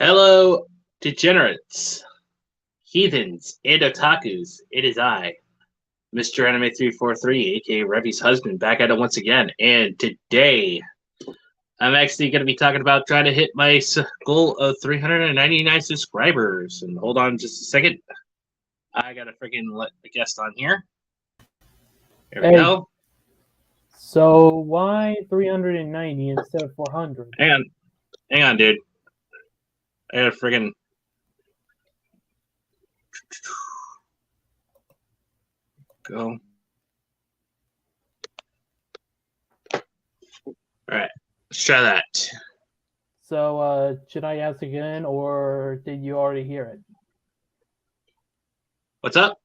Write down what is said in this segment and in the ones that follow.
Hello, degenerates, heathens, and otakus. It is I, Mr. Anime 343, aka Revy's husband, back at it once again. And today, I'm actually going to be talking about trying to hit my goal of 399 subscribers. And hold on just a second. I got to freaking let the guest on here. There we go. So why 390 instead of 400? Hang on, dude. I got to freaking. Go. Alright, let's try that. So should I ask again, or did you already hear it? What's up?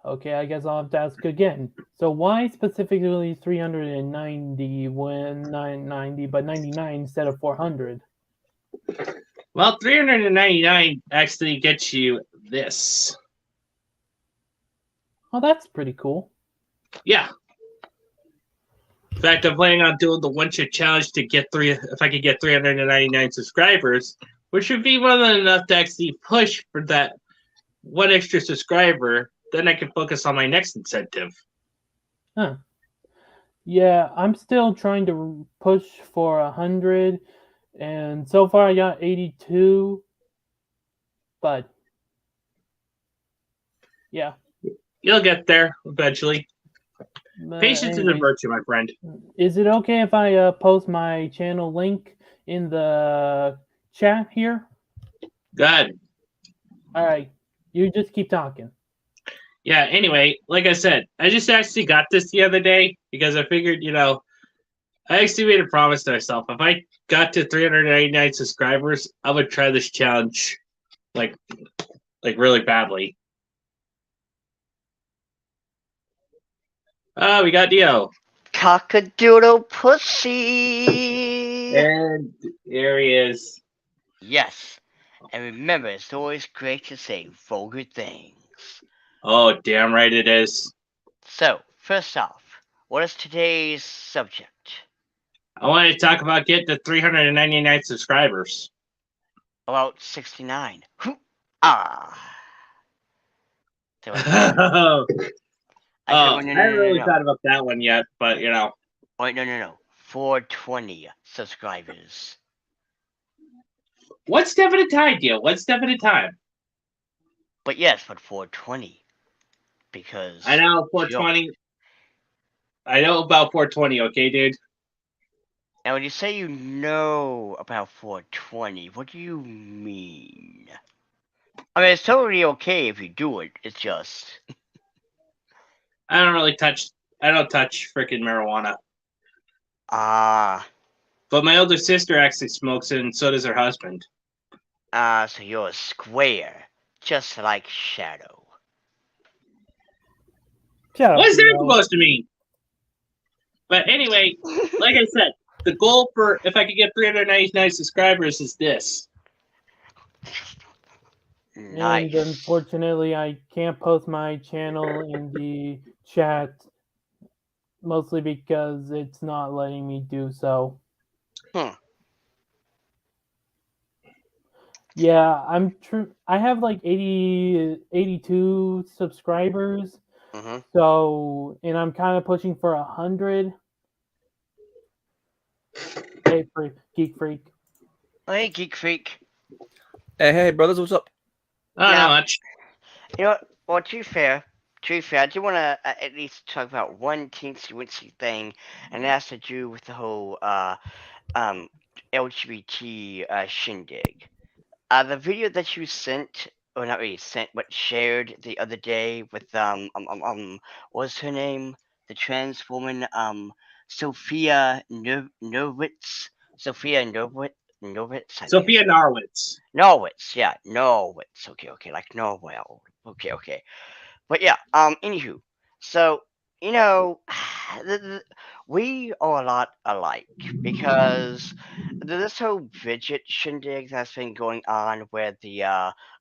Okay, I guess I'll have to ask again. So why specifically 390 when 990, but 99 instead of 400? Well, 399 actually gets you this. Oh, that's pretty cool. Yeah. In fact, I'm planning on doing the one-shot challenge to get if I could get 399 subscribers, which would be more than enough to actually push for that one extra subscriber. Then I can focus on my next incentive. Huh. Yeah, I'm still trying to push for 100, and so far I got 82, but yeah. You'll get there eventually. Patience is a virtue, my friend. Is it okay if I post my channel link in the chat here? Good. All right. You just keep talking. Yeah, anyway, like I said, I just actually got this the other day because I figured, I actually made a promise to myself. If I got to 399 subscribers, I would try this challenge like really badly. Oh, we got Dio. Cockadoodle pussy. And there he is. Yes. And remember, it's always great to say vulgar things. Oh, damn right it is. So, first off, what is today's subject? I wanted to talk about getting to 399 subscribers. About 69. Ah. I haven't really thought about that one yet, but Wait, no. 420 subscribers. One step at a time, Dio. One step at a time. But yes, but 420. Because I know 420. I know about 420, okay, dude? Now, when you say you know about 420, what do you mean? I mean, it's totally okay if you do it. It's just I don't touch freaking marijuana. But my older sister actually smokes it, and so does her husband. So you're a square, just like Shadow. What is that supposed to mean? But anyway, like I said, the goal for if I could get 399 subscribers is this. Nice. And unfortunately, I can't post my channel in the chat, mostly because it's not letting me do so. Yeah, I have like 82 subscribers. So, and I'm kind of pushing for 100. Hey, Geek Freak. Hey, Geek Freak. Hey, brothers, what's up? Not much. You know what? Well, to be fair, I do want to at least talk about one teensy-wincy thing, and it has to do with the whole LGBT shindig. The video that you sent, or not really sent, but shared the other day with what's her name? The trans woman, Sophia Norwitz. Sophia Norwitz. Sophia Norwitz. Yeah, Norwitz. Okay, like Norwell. Okay. But yeah, anywho, so you know, we are a lot alike because this whole fidget shindig that's been going on where the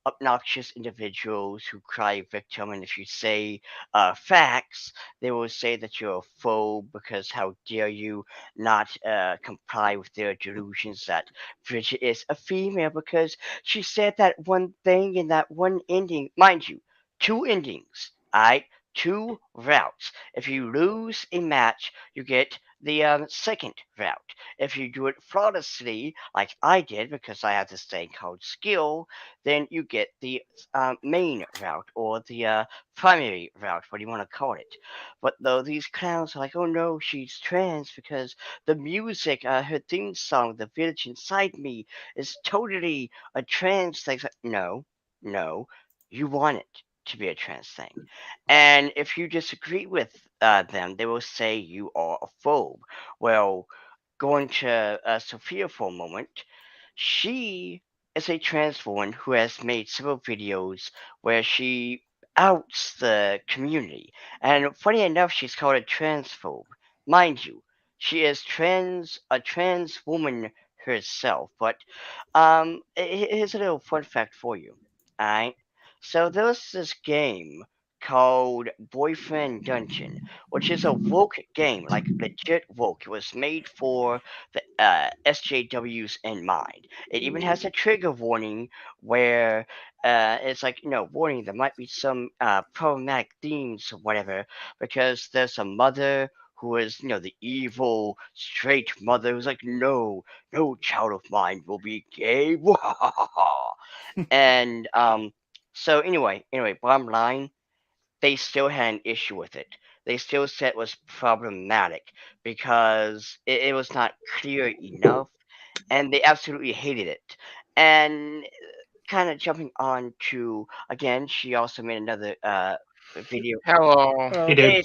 obnoxious individuals who cry victim, and if you say facts, they will say that you're a phobe because how dare you not comply with their delusions that Bridget is a female because she said that one thing in that one ending, mind you, two endings, alright? Two routes. If you lose a match, you get the second route. If you do it flawlessly, like I did, because I have this thing called skill, then you get the main route or the primary route, what do you want to call it. But though these clowns are like, oh no, she's trans because the music, her theme song, The Village Inside Me, is totally a trans thing. It's like, no, no, you want it to be a trans thing. And if you disagree with them, they will say you are a phobe. Well, going to Sophia for a moment, she is a trans woman who has made several videos where she outs the community. And funny enough, she's called a transphobe. Mind you, she is a trans woman herself. But here's a little fun fact for you. Alright? So there was this game called Boyfriend Dungeon, which is a woke game, like legit woke. It was made for the SJWs in mind. It even has a trigger warning where it's like, warning, there might be some problematic themes or whatever, because there's a mother who is, the evil straight mother who's like, no, no child of mine will be gay. And so anyway, bottom line, they still had an issue with it. They still said it was problematic because it was not clear enough, and they absolutely hated it. And kind of jumping on to again, she also made another video. Hello. Hey, Uh, dude.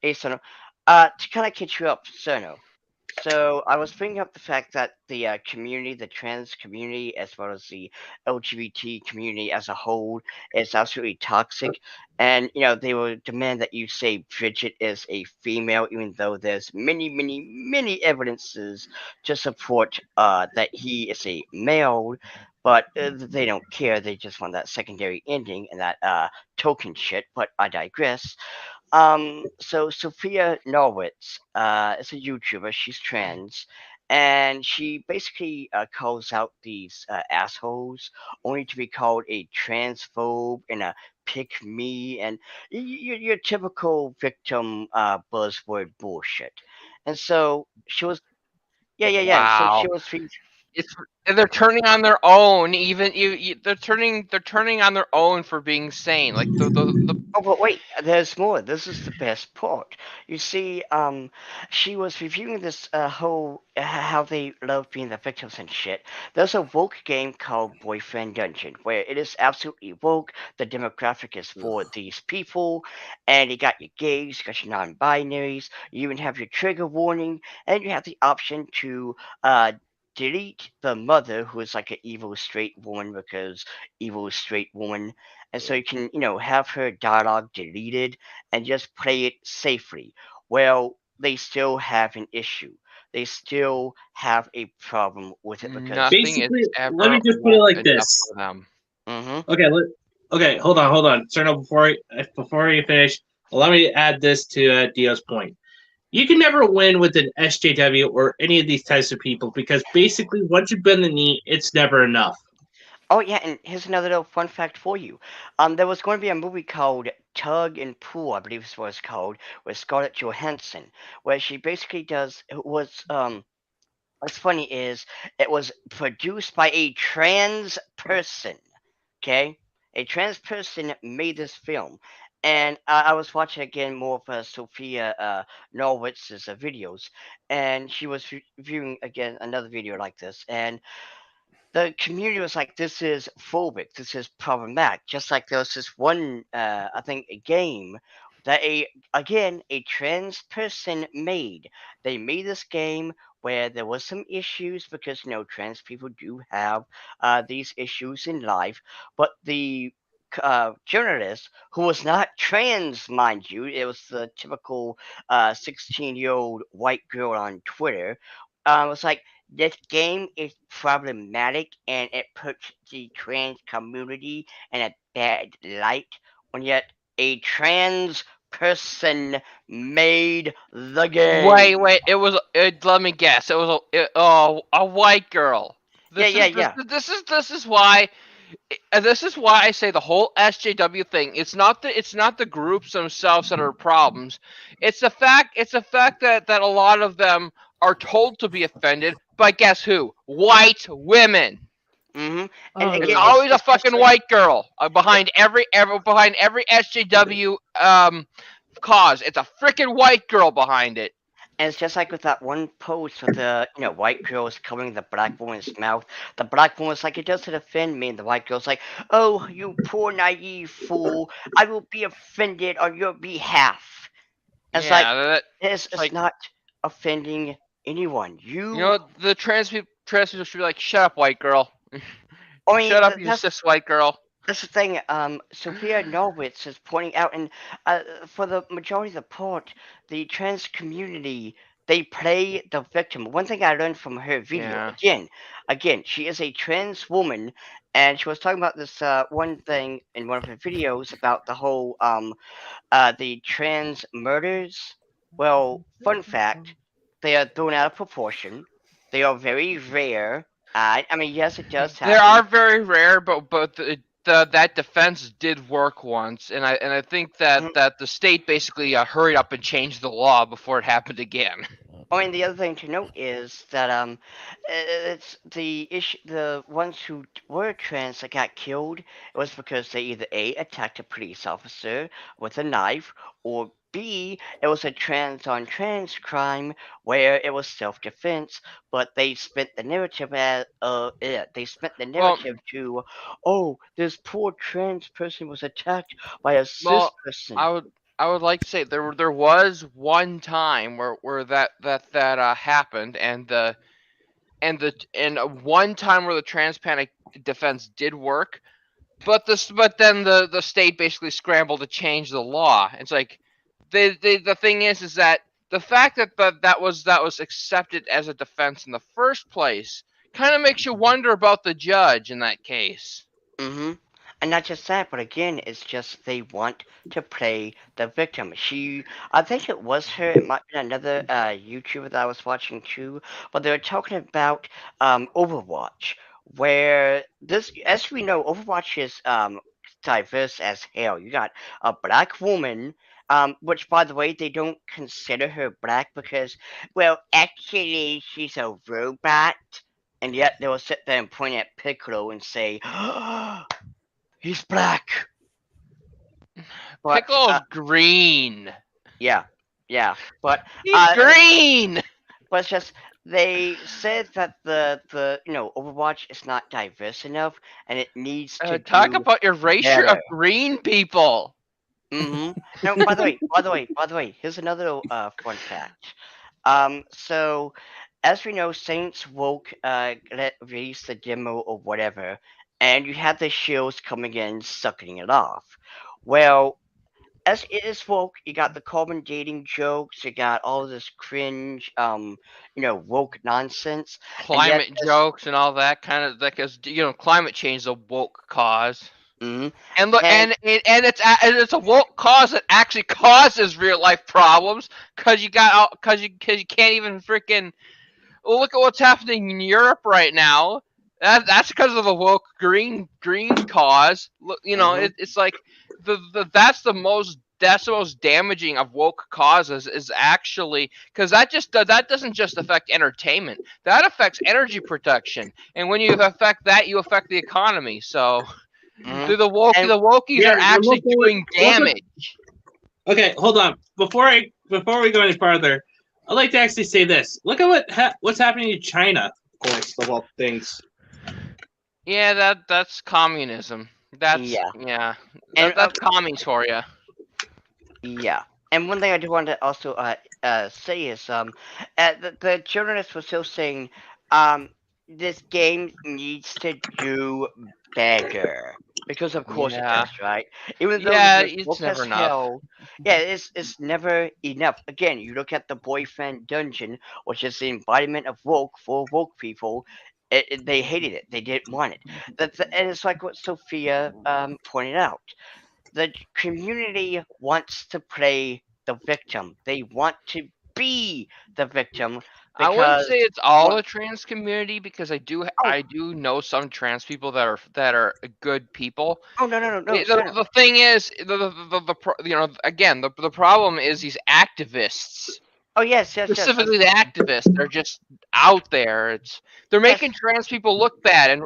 Hey Sono, to kind of catch you up, Sono. So I was bringing up the fact that the community, the trans community, as well as the LGBT community as a whole, is absolutely toxic, and they will demand that you say Bridget is a female, even though there's many, many, many evidences to support that he is a male. But they don't care. They just want that secondary ending and that token shit. But I digress. So Sophia Norwitz is a YouTuber. She's trans, and she basically calls out these assholes, only to be called a transphobe and a pick me and your typical victim buzzword bullshit. And so she was, yeah. So she Wow. was It's they're turning on their own. Even they're turning on their own for being sane. Like the Oh, but wait, there's more. This is the best part. You see, she was reviewing this whole how they love being the victims and shit. There's a woke game called Boyfriend Dungeon where it is absolutely woke. The demographic is for these people, and you got your gays, you got your non-binaries. You even have your trigger warning, and you have the option to delete the mother, who is like an evil straight woman because evil straight woman, and so you can have her dialogue deleted and just play it safely. Well, they still have an issue. They still have a problem with it because nothing is Basically, let ever me just put it woke like enough this. for them. hmm Okay, okay, hold on. Cerno, before you finish, allow me to add this to Dio's point. You can never win with an SJW or any of these types of people because basically, once you bend the knee, it's never enough. oh yeah, and here's another little fun fact for you. There was going to be a movie called Tug and Pull, I believe this was called, with Scarlett Johansson, where she basically does was what's funny is it was produced by a trans person. Okay, a trans person made this film, and I was watching again more of Sophia Norwitz's videos, and she was viewing again another video like this, and the community was like, "This is phobic. This is problematic." Just like there was this one, I think, a game that a trans person made. They made this game where there was some issues because trans people do have these issues in life, but the journalist who was not trans, mind you. It was the typical 16-year-old white girl on Twitter. Was like, this game is problematic and it puts the trans community in a bad light, and yet a trans person made the game. Wait. Let me guess. It was a white girl. Yeah. This is why. This is why I say the whole SJW thing. It's not the groups themselves that are problems. It's the fact that a lot of them are told to be offended by guess who? White women. Mm-hmm. And Oh, It's again, yeah. always a fucking just white girl behind every SJW cause. It's a freaking white girl behind it. And it's just like with that one post with the white girls covering the black woman's mouth. The black woman's like, it doesn't offend me, and the white girl's like, oh, you poor naive fool, I will be offended on your behalf. It's like Yeah, it's like, not offending anyone. you know, the trans people should be like, shut up, white girl. I mean, Shut up, you cis white girl. that's the thing. Sophia Norwitz is pointing out, and for the majority of the part, the trans community, they play the victim. One thing I learned from her video, Yeah. again, she is a trans woman, and she was talking about this one thing in one of her videos about the whole the trans murders. Well, fun fact, they are thrown out of proportion. They are very rare. I mean, yes, it does happen. They are very rare, but that defense did work once, and I think Mhm. that the state basically hurried up and changed the law before it happened again. I mean, the other thing to note is that it's the issue. The ones who were trans that got killed, it was because they either A, attacked a police officer with a knife, or B, it was a trans on trans crime where it was self defense, but they spent the narrative as they spent the Well, narrative to, oh, this poor trans person was attacked by a cis well, person. I would like to say there was one time where that happened, and one time where the trans panic defense did work, but then the state basically scrambled to change the law. It's like the thing is that the fact that was accepted as a defense in the first place kind of makes you wonder about the judge in that case. Mm-hmm. And not just that, but again, it's just they want to play the victim. I think it was her, it might be another YouTuber that I was watching too, but they were talking about Overwatch, where this, as we know, Overwatch is diverse as hell. You got a black woman, which by the way, they don't consider her black because, well, actually, she's a robot. And yet they will sit there and point at Piccolo and say, he's black. But, Piccolo's green. yeah. But He's green. But it's just they said that the Overwatch is not diverse enough, and it needs to Talk do about erasure better. of green people. Mm-hmm. No, by the way, here's another fun fact. So as we know, Saints Woke released the demo or whatever, and you had the shields coming in, sucking it off. Well, as it is woke, you got the carbon dating jokes, you got all this cringe, woke nonsense, and yet Climate jokes and all that kind of, because climate change is a woke cause. mm-hmm. And look, and it's a woke cause that actually causes real life problems, because you can't even freaking look at what's happening in Europe right now. That's because of the woke green cause. Look, it's like that's the most damaging of woke causes is actually because that doesn't just affect entertainment, that affects energy production, and when you affect that, you affect the economy. So Mm-hmm. the wokies are actually doing damage. Okay, hold on. Before we go any farther, I'd like to actually say this. Look at what's happening in China. Of course, of all things. Yeah, that's communism. That's commies for you. Yeah. And one thing I do want to also say is the journalist was still saying this game needs to do better. Because of course it Yeah. does, right? Even though Yeah, this is it's woke never as enough. hell, yeah, it's never enough. Again, you look at the boyfriend dungeon, which is the embodiment of woke for woke people. They hated it. They didn't want it. And it's like what Sophia pointed out. The community wants to play the victim. They want to be the victim I wouldn't because say it's all what? the trans community because I do Oh, know some trans people that are good people. oh no, The thing is you know, again, the problem is these activists, Oh yes. specifically the activists. They're just out there. They're Yes, making trans people look bad, and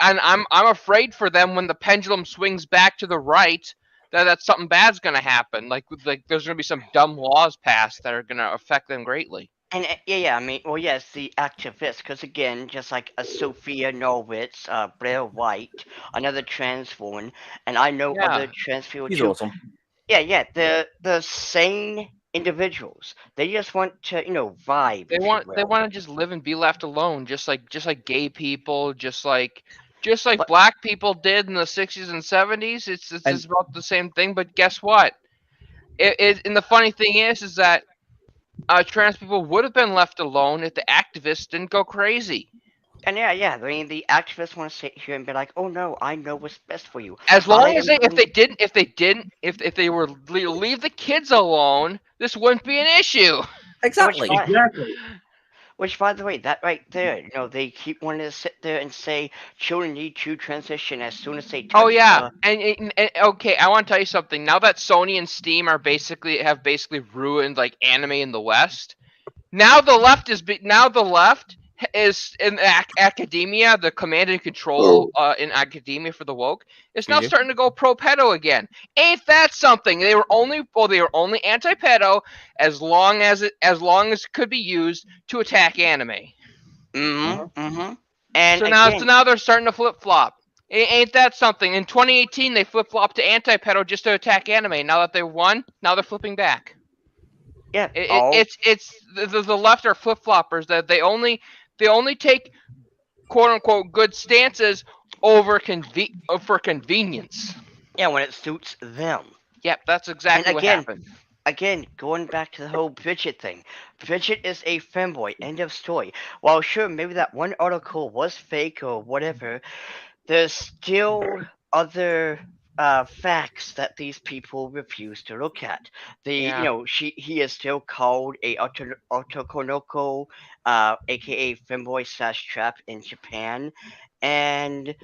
I'm afraid for them when the pendulum swings back to the right. That something bad's gonna happen. Like there's gonna be some dumb laws passed that are gonna affect them greatly. and yeah. I mean, well, yes, the activists, because again, just like a Sophia Norwitz, Blair White, another trans woman, and I know Yeah. other trans people He's too. awesome. Yeah. The sane individuals. They just want to, vibe, They if you want will. to just live and be left alone, just like gay people, just like But black people did in the 60s and 70s. It's And just about the same thing. But guess what? And the funny thing is that trans people would have been left alone if the activists didn't go crazy. and yeah. I mean, the activists want to sit here and be like, "Oh no, I know what's best for you. As I long as am doing." if they were leave the kids alone, this wouldn't be an issue. exactly. Exactly. Which, by the way, that right there, they keep wanting to sit there and say children need to transition as soon as they Oh touch yeah, the. and okay, I want to tell you something. Now that Sony and Steam have basically ruined like anime in the West. Now the left is in academia, the command and control in academia for the woke is now Yeah. starting to go pro pedo again. Ain't that something? They were only anti pedo as long as it could be used to attack anime. And So again, now they're starting to flip flop. Ain't that something? In 2018, they flip flopped to anti pedo just to attack anime. Now that they won, now they're flipping back. yeah, all It's the left are flip floppers that they only take quote unquote good stances over for convenience. yeah when it suits them. Yep, that's And exactly what happened. again, going back to the whole Bridget thing, Bridget is a femboy. End of story. While sure, maybe that one article was fake or whatever, there's still other facts that these people refuse to look at. Yeah. He is still called a otokonoko, aka femboy slash trap in Japan, and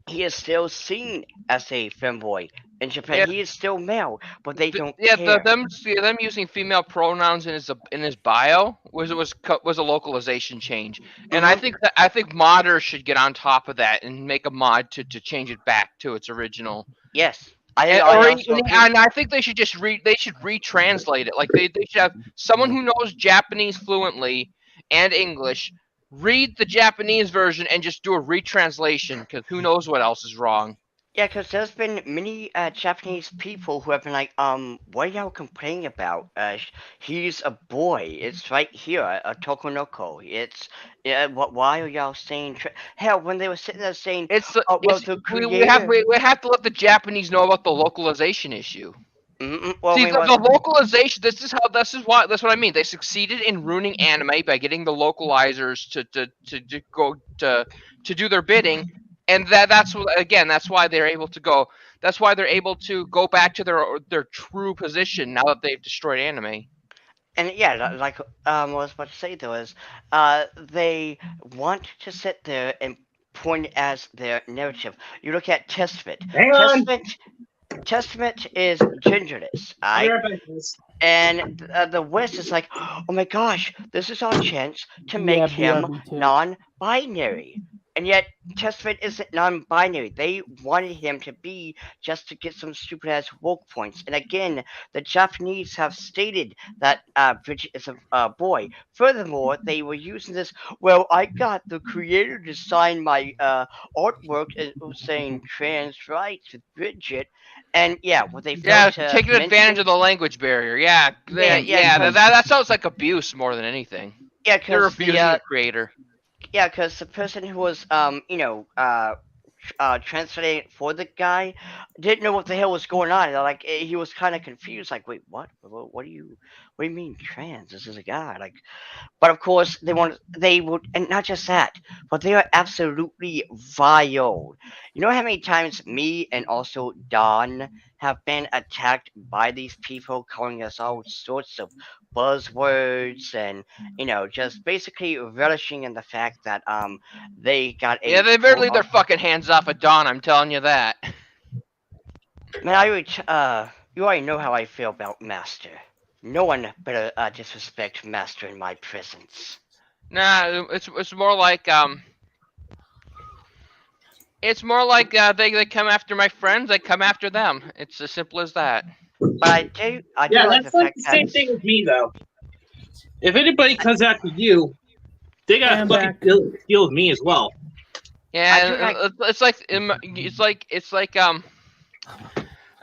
he is still seen as a femboy in Japan. Yeah. He is still male, but they don't care. Them using female pronouns in his bio was a localization change, and I think modders should get on top of that and make a mod to change it back to its original. Yes, And, I or, also agree. and I think they should just retranslate it. Like they should have someone who knows Japanese fluently and English read the Japanese version and just do a retranslation because who knows what else is wrong. Yeah, because there's been many Japanese people who have been like, what are y'all complaining about? He's a boy. It's right here, a Tokonoko. Why are y'all saying? Hell, when they were sitting there saying, oh, well, the creator. We have to let the Japanese know about the localization issue. Well, See, I mean, the localization. That's what I mean. They succeeded in ruining anime by getting the localizers to do their bidding, and that's why they're able to go. That's why they're able to go back to their true position now that they've destroyed anime. And yeah, like I was about to say though is, they want to sit there and point as their narrative. You look at Testament. Hang on. Testament is genderless, I'll be alright? right back, guys. And the West is like, oh my gosh, this is our chance to Yeah, make him BRB too. non-binary. And yet, Testament isn't non-binary. They wanted him to be just to get some stupid-ass woke points. And again, the Japanese have stated that Bridget is a boy. Furthermore, they were using this, well, I got the creator to sign my artwork saying trans rights with Bridget. And yeah, what they failed to taking advantage mention, of the language barrier. Yeah, Yeah, because- that sounds like abuse more than anything. yeah, They're because abusing the creator. Yeah, because the person who was translating it for the guy didn't know what the hell was going on. Like he was kind of confused. Like, wait, what? What do you mean trans? This is a guy. Like, but of course they would, and not just that, but they are absolutely vile. You know how many times me and also Don have been attacked by these people, calling us all sorts of buzzwords, and just basically relishing in the fact that they got Yeah, a they better quote leave their fucking hands off of Dawn. I'm telling you that. Man, you already know how I feel about Master. No one better disrespect Master in my presence. Nah, it's more like it's more like they come after my friends, I come after them. It's as simple as that. But I do Yeah, like the that's like fact the that same thing with me though. If anybody comes after you, they Hey, got I'm fucking back. deal with me as well. I do Yeah, like. it's like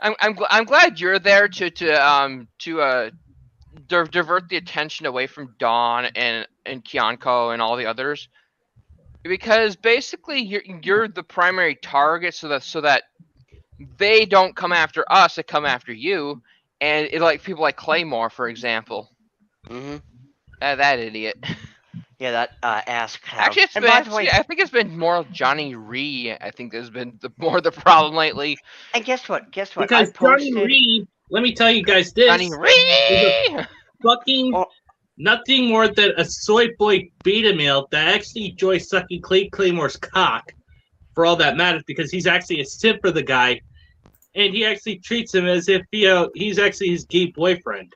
I'm glad you're there to divert the attention away from Dawn and Kyanko and all the others, because basically you're the primary target, so that they don't come after us, they come after you, and like people like Claymore, for example. Mhm. That idiot. Yeah, that ass clown. Actually, And by the way, I think it's been more Johnny Ree. I think there's been the problem lately. and guess what? Guess what? I Because Johnny posted. Reed, let me tell you guys Johnny this, is a Ree. fucking Oh, nothing more than a soy boy beta male that actually enjoys sucking Claymore's cock for all that matters, because he's actually a simp for the guy, and he actually treats him as if he's actually his gay boyfriend.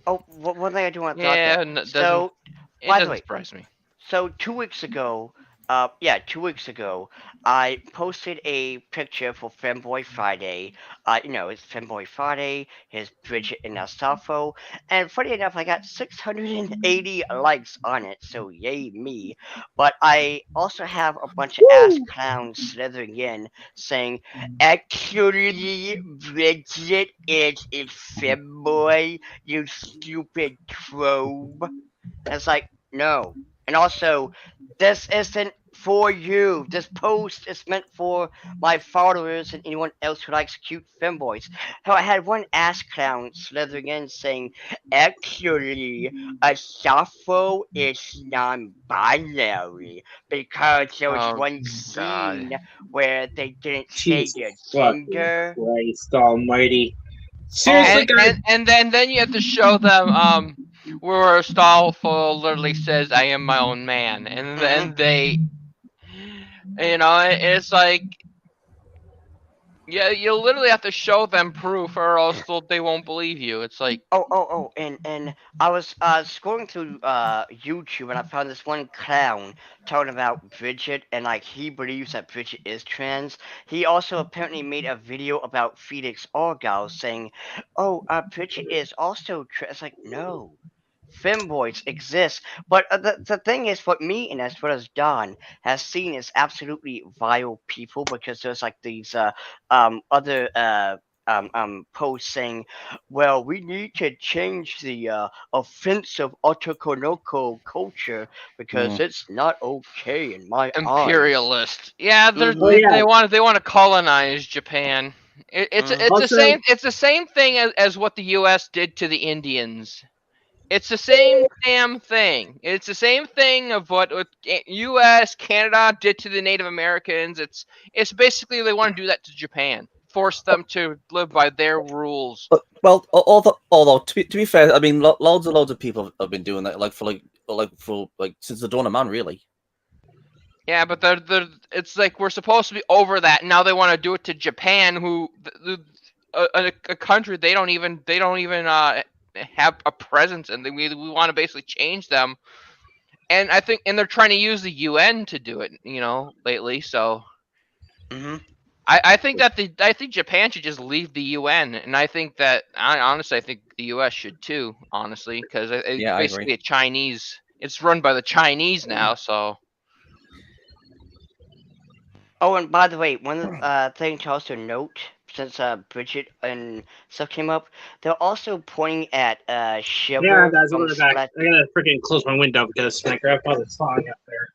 one thing I do want to throw out Yeah, there. it So, by the doesn't way, surprise me. So 2 weeks ago, 2 weeks ago, I posted a picture for Femboy Friday. It's Femboy Friday. Here's Bridget and Astolfo, and funny enough, I got 680 likes on it. So yay me! But I also have a bunch of ass clowns slithering in, saying, "Actually, Bridget is a femboy. You stupid probe." And it's like, no. And also, this isn't for you. This post is meant for my followers and anyone else who likes cute femboys. Hell, I had one ass clown slithering in saying, actually, a Sappho is non-binary because there was Oh one God. scene where they didn't say their Jesus fucking gender. Christ almighty. Oh, Seriously, guys? And then you have to show them where Astolfo literally says, "I am my own man," and then they, it's like, yeah, you literally have to show them proof, or else they won't believe you. It's like, and I was scrolling through YouTube and I found this one clown talking about Bridget and like he believes that Bridget is trans. He also apparently made a video about Felix Argyle saying, "Oh, Bridget is also trans." Like, no. Femboys exist, but the thing is, what me and as well as Don has seen is absolutely vile people because there's like these other posts saying, well, we need to change the offensive Otokonoko culture because it's not okay in my eyes. imperialist. Yeah, Oh yeah. they want to colonize Japan. Also, It's the same thing as what the U.S. did to the Indians. It's the same damn thing. It's the same thing of what U.S. Canada did to the Native Americans. It's basically they want to do that to Japan, force them to live by their rules. Well, although to be fair, I mean, loads and loads of people have been doing that, for since the dawn of man, really. Yeah, but it's like we're supposed to be over that. Now they want to do it to Japan, who a country they don't even have a presence in. We want to basically change them, and I think they're trying to use the UN to do it. Lately, so. hmm I think Japan should just leave the UN, and I think that honestly, I think the US should too. Honestly, because it's Yeah, I basically agree. a Chinese. It's run by the Chinese now, so. Oh, and by the way, one thing to also note, since Bridget and stuff came up, they're also pointing at yeah, Shiver guys, from I'm back. Splat. I gotta freaking close my window because my grandfather's sawing up there.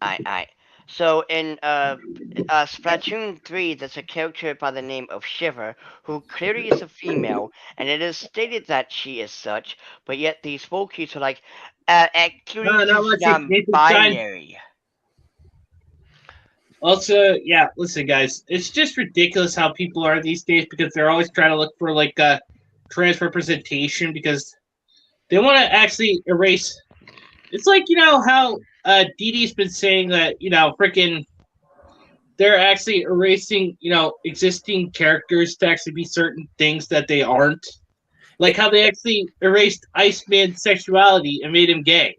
I. So in Splatoon 3, there's a character by the name of Shiver who clearly is a female, and it is stated that she is such, but yet these Wokies are like, actually, No, she's let's see. Nathan Stein. binary. Also, yeah, listen, guys, it's just ridiculous how people are these days because they're always trying to look for like trans representation because they want to actually erase. It's like how Dee Dee's been saying that freaking they're actually erasing existing characters to actually be certain things that they aren't. Like how they actually erased Iceman's sexuality and made him gay.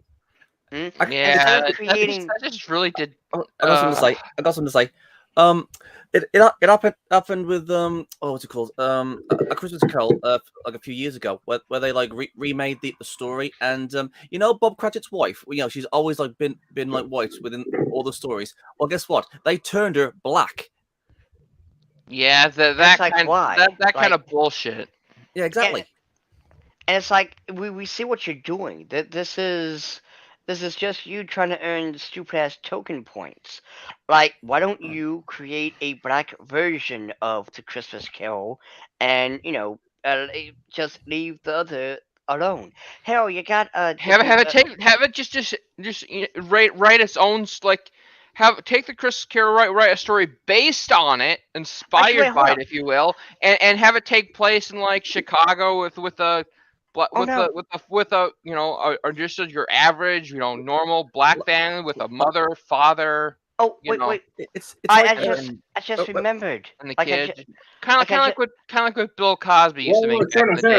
Hmm? Yeah, Instead of that creating, just really did. I got something to say. I got something to say. It happened with what's it called a Christmas Carol like a few years ago where they like remade the story, and Bob Cratchit's wife, she's always like been like white within all the stories. Well, guess what, they turned her black. Yeah, that it's like, kind why? that kind Like, of bullshit. Yeah, exactly. and it's like we see what you're doing. This is just you trying to earn stupid ass token points. Like, why don't you create a black version of the Christmas Carol, and just leave the other alone? Hell, you got different. Have it just write its own like take the Christmas Carol, write a story based on it, Actually, inspired wait, hold by up. it, if you will, and have it take place in like Chicago with a Oh no. with a or just your average normal black family with a mother, father, Oh, you know, It's I, like I just and I just remembered. and the Like I kid, just kind of like I just like what Bill Cosby used to Whoa, make back turn in on, the turn day.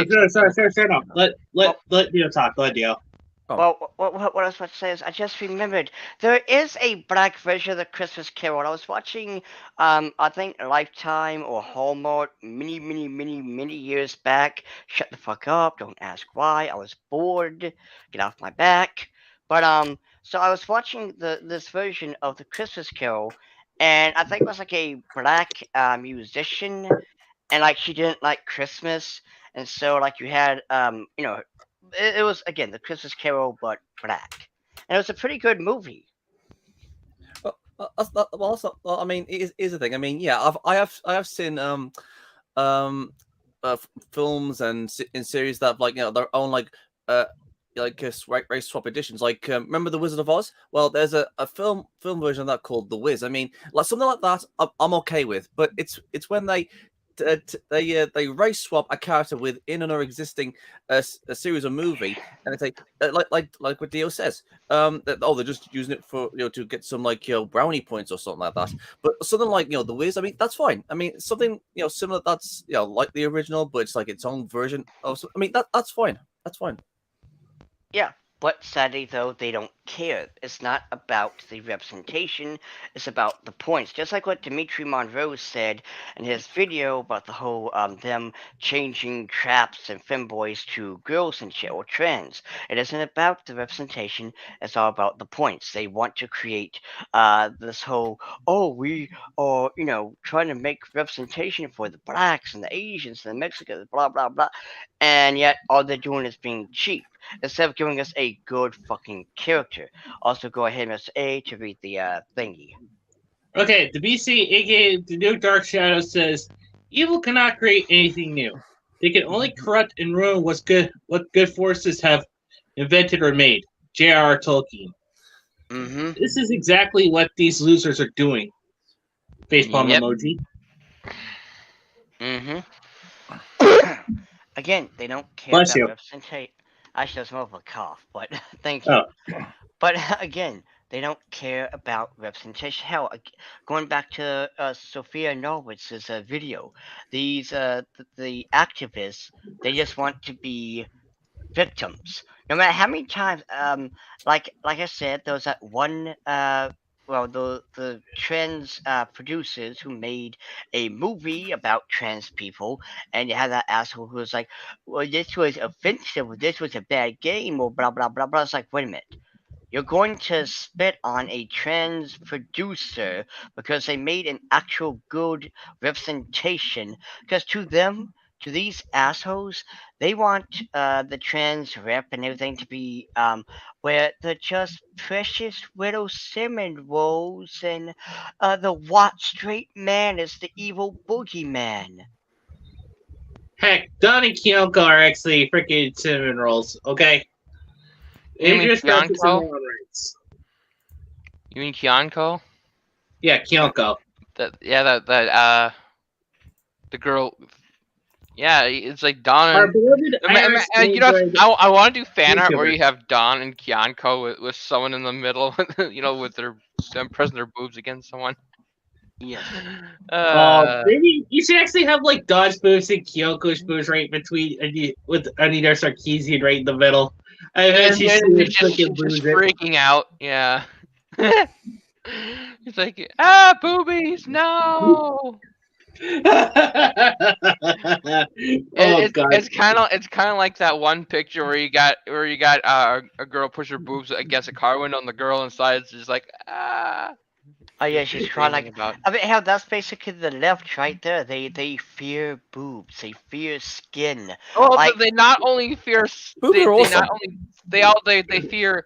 on, turn on. Let well, Dio talk. Let Dio. Well, what I was about to say is, I just remembered there is a black version of the Christmas Carol. I was watching, I think Lifetime or Hallmark many years back. Shut the fuck up! Don't ask why. I was bored. Get off my back. But so I was watching this version of the Christmas Carol, and I think it was like a black musician, and like she didn't like Christmas, and so like you had it was again the Christmas Carol but black, and it was a pretty good movie. I mean, it is the thing. I mean, yeah, I have seen films and in series that have like their own race swap editions. Like remember the Wizard of Oz? Well, there's a film version of that called The Wiz. I mean, like something like that, I'm okay with. But it's when they race swap a character within another existing a series or movie, and it's like what Dio says. They're just using it for to get some brownie points or something like that. But something like the Wiz, I mean, that's fine. I mean, something similar that's like the original, but it's like its own version of. I mean, that's fine. That's fine. Yeah, but sadly though they don't care. It's not about the representation, it's about the points. Just like what Dimitri Monroe said in his video about the whole them changing traps and femboys to girls and shit or trans. It isn't about the representation, it's all about the points. They want to create this whole, oh, we are, trying to make representation for the blacks and the Asians and the Mexicans, blah blah blah. And yet all they're doing is being cheap instead of giving us a good fucking character. Also, go ahead, Mr. A, to read the thingy. Okay, the BC, aka the New Dark Shadow, says, "Evil cannot create anything new. They can only corrupt and ruin what good forces have invented or made." J.R.R. Tolkien. Mm-hmm. This is exactly what these losers are doing. Facepalm Yep. emoji. Mm-hmm. Again, they don't care Bless about you. representation. Actually, that's more of a cough, but thank you. Oh, But again, they don't care about representation. Hell, going back to Sophia Norwitz's video, these the activists, they just want to be victims. No matter how many times, like I said, there was that one the trans producers who made a movie about trans people, and you had that asshole who was like, well, this was offensive, or this was a bad game, or blah blah blah blah. It's like, wait a minute. You're going to spit on a trans producer because they made an actual good representation. Because to them, to these assholes, they want the trans rep and everything to be where the just precious little cinnamon rolls and the white straight man is the evil boogeyman. Heck, Don and Kyoko are actually freaking cinnamon rolls. Okay, You they mean just got some Kyoko? wrong rights. You mean Kyoko? Yeah, Kyoko. That the girl. Yeah, it's like Don Our and beloved Irish you know, android I want to do fan art where YouTuber. you have Don and Kyoko with someone in the middle, you know, with them pressing their boobs against someone. Yes. Maybe you should actually have like Don's boobs and Kyoko's boobs right between, with Anita Sarkeesian right in the middle. I bet she's she's freaking just lose it. freaking out. Yeah. It's like boobies, no. God! It's kind of like that one picture where you got a girl push her boobs against a car window and the girl inside is just like Oh yeah, she's crying like. about. I mean, hell, that's basically the left right there. They fear boobs. They fear skin. Oh, Like, they not only fear Boobs are awesome. not only they fear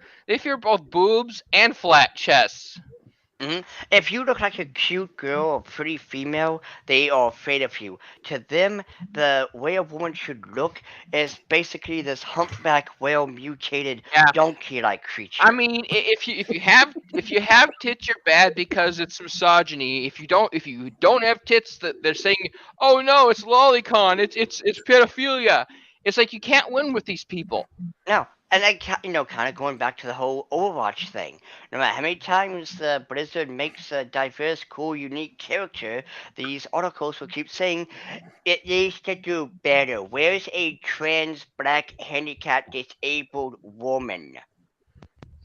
both boobs and flat chests. if you look like a cute girl or pretty female, they are afraid of you. To them, the way a woman should look is basically this humpback whale mutated Yeah. donkey-like creature. I mean, if you have tits, you're bad because it's misogyny. If you don't have tits, they're saying, oh no, it's lolicon, it's pedophilia. It's like you can't win with these people. No, and then kind of going back to the whole Overwatch thing. No matter how many times the Blizzard makes a diverse, cool, unique character, these articles will keep saying it needs to do better. Where's a trans, black, handicapped, disabled woman?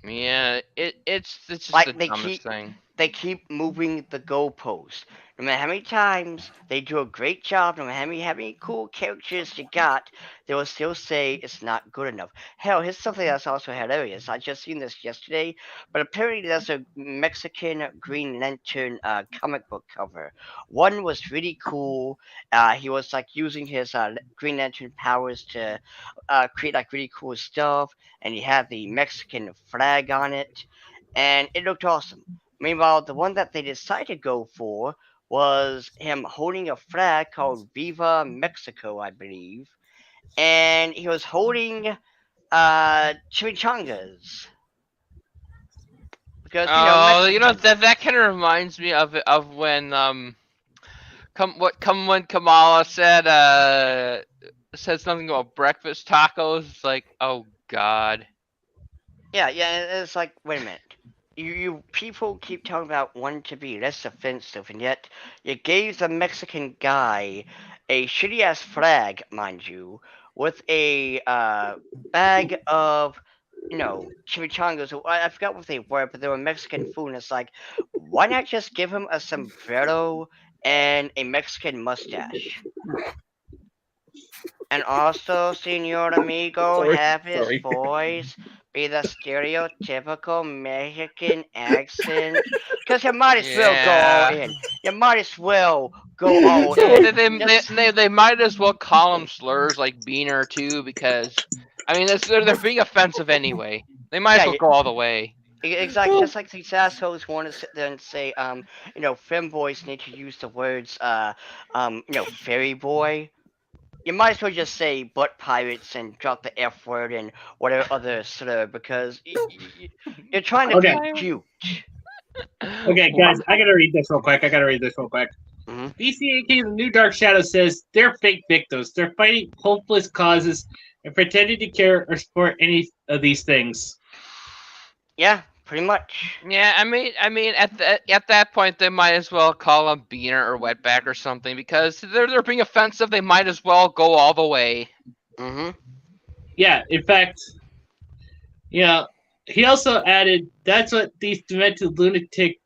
Yeah, it's just Like, the they dumbest thing. They keep moving the goalposts. No matter how many times they do a great job, no matter how many cool characters you got, they will still say it's not good enough. Hell, here's something that's also hilarious. I just seen this yesterday, but apparently there's a Mexican Green Lantern comic book cover. One was really cool. He was like using his Green Lantern powers to create like really cool stuff, and he had the Mexican flag on it, and it looked awesome. Meanwhile, the one that they decided to go for was him holding a flag called Viva Mexico, I believe, and he was holding chimichangas. Because that kind of reminds me of when when Kamala said something about breakfast tacos. It's like, oh god. Yeah, it's like, wait a minute. You people keep talking about wanting to be less offensive, and yet you gave the Mexican guy a shitty ass flag, mind you, with a bag of chimichangas. I forgot what they were, but they were Mexican food. And it's like, why not just give him a sombrero and a Mexican mustache? And also, Senor Amigo, have his voice be the stereotypical Mexican accent. Because you might as well go all in. You might as well go all in. They might as well call them slurs like Beaner too, because I mean they're being offensive anyway. They might as well go all the way. Exactly, just like these assholes want to sit there and say, femboys need to use the words, fairy boy. You might as well just say butt pirates and drop the F word and whatever other slur, because you're trying to be cute. Okay, guys, I gotta read this real quick. Mm-hmm. BCAK, the New Dark Shadow, says they're fake victims. They're fighting hopeless causes and pretending to care or support any of these things. Yeah, pretty much. Yeah, I mean, at that point, they might as well call them Beaner or Wetback or something, because they're being offensive. They might as well go all the way. Mm-hmm. Yeah, in fact, he also added, that's what these demented lunatic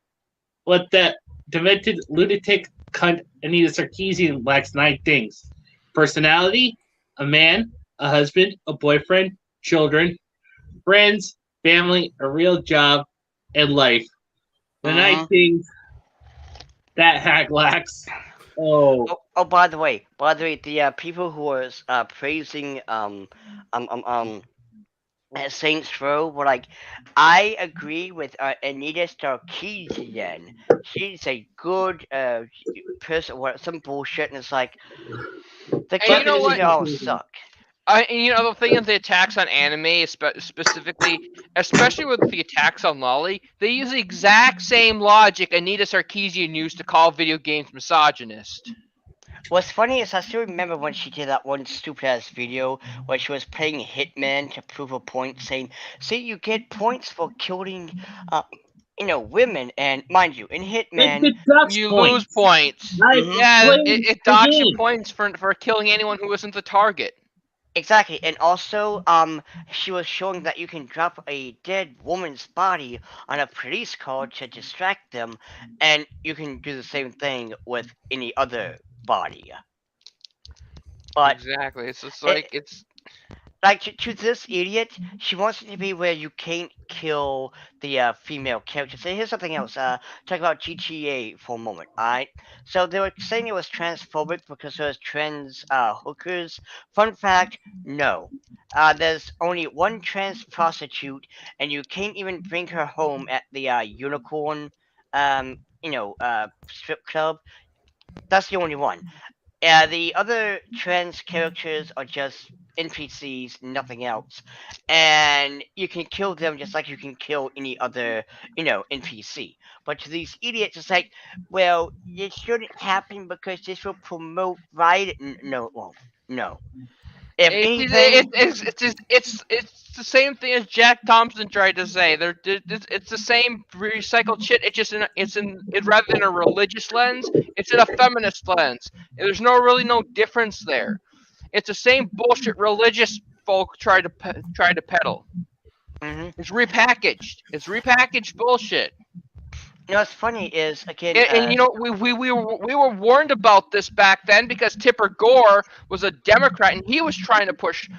cunt Anita Sarkeesian lacks 9 things: personality, a man, a husband, a boyfriend, children, friends, family, a real job, and life. The 9 things that hack lacks. Oh, Oh, by the way, the people who are praising Saints Row were like, I agree with Anita Sarkeesian. She's a good person. What some bullshit, and it's like the And you know characters what? here all suck. The thing is, the attacks on anime, specifically, especially with the attacks on Lolly, they use the exact same logic Anita Sarkeesian used to call video games misogynist. What's funny is I still remember when she did that one stupid ass video where she was playing Hitman to prove a point, saying, "See, you get points for killing, uh, women." And mind you, in It Hitman, deducts You lose points. points. I Mhm. Yeah, played it the docks you game. points for killing anyone who isn't the target. exactly, and also, she was showing that you can drop a dead woman's body on a police car to distract them, and you can do the same thing with any other body. But Exactly. It's just it, like it's like to this idiot, she wants it to be where you can't kill the female characters. So here's something else. Talk about GTA for a moment. Alright, so they were saying it was transphobic because there was trans hookers. Fun fact: no. There's only one trans prostitute, and you can't even bring her home at the unicorn, strip club. That's the only one. The other trans characters are just NPCs, nothing else. And you can kill them just like you can kill any other, NPC. But to these idiots, it's like, well, it shouldn't happen because this will promote riot. No, it won't. No. If anything, it's the same thing as Jack Thompson tried to say. It's the same recycled shit. It's rather than a religious lens, it's in a feminist lens. And there's no difference there. It's the same bullshit religious folk try to peddle. mhm. It's repackaged. It's repackaged bullshit. What's funny is, again, And we were warned about this back then because Tipper Gore was a Democrat and he was trying to push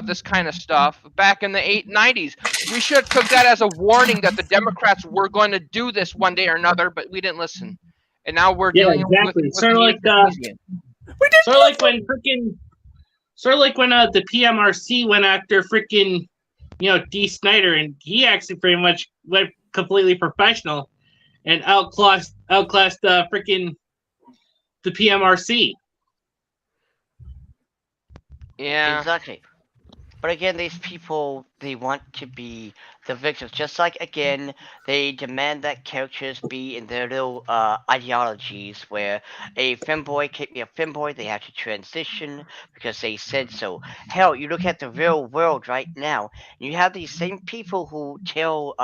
this kind of stuff back in the 90s. We should have took that as a warning that the Democrats were going to do this one day or another, but we didn't listen. And now we're Yeah, dealing exactly. with Sort of like when the PMRC went after freaking D. Snyder, and he actually pretty much went completely professional and outclassed freaking the PMRC. Yeah. exactly. But again, these people, they want to be the victims. Just like, again, they demand that characters be in their little ideologies where a femboy can't be a femboy, they have to transition because they said so. Hell, you look at the real world right now, and you have these same people who tell,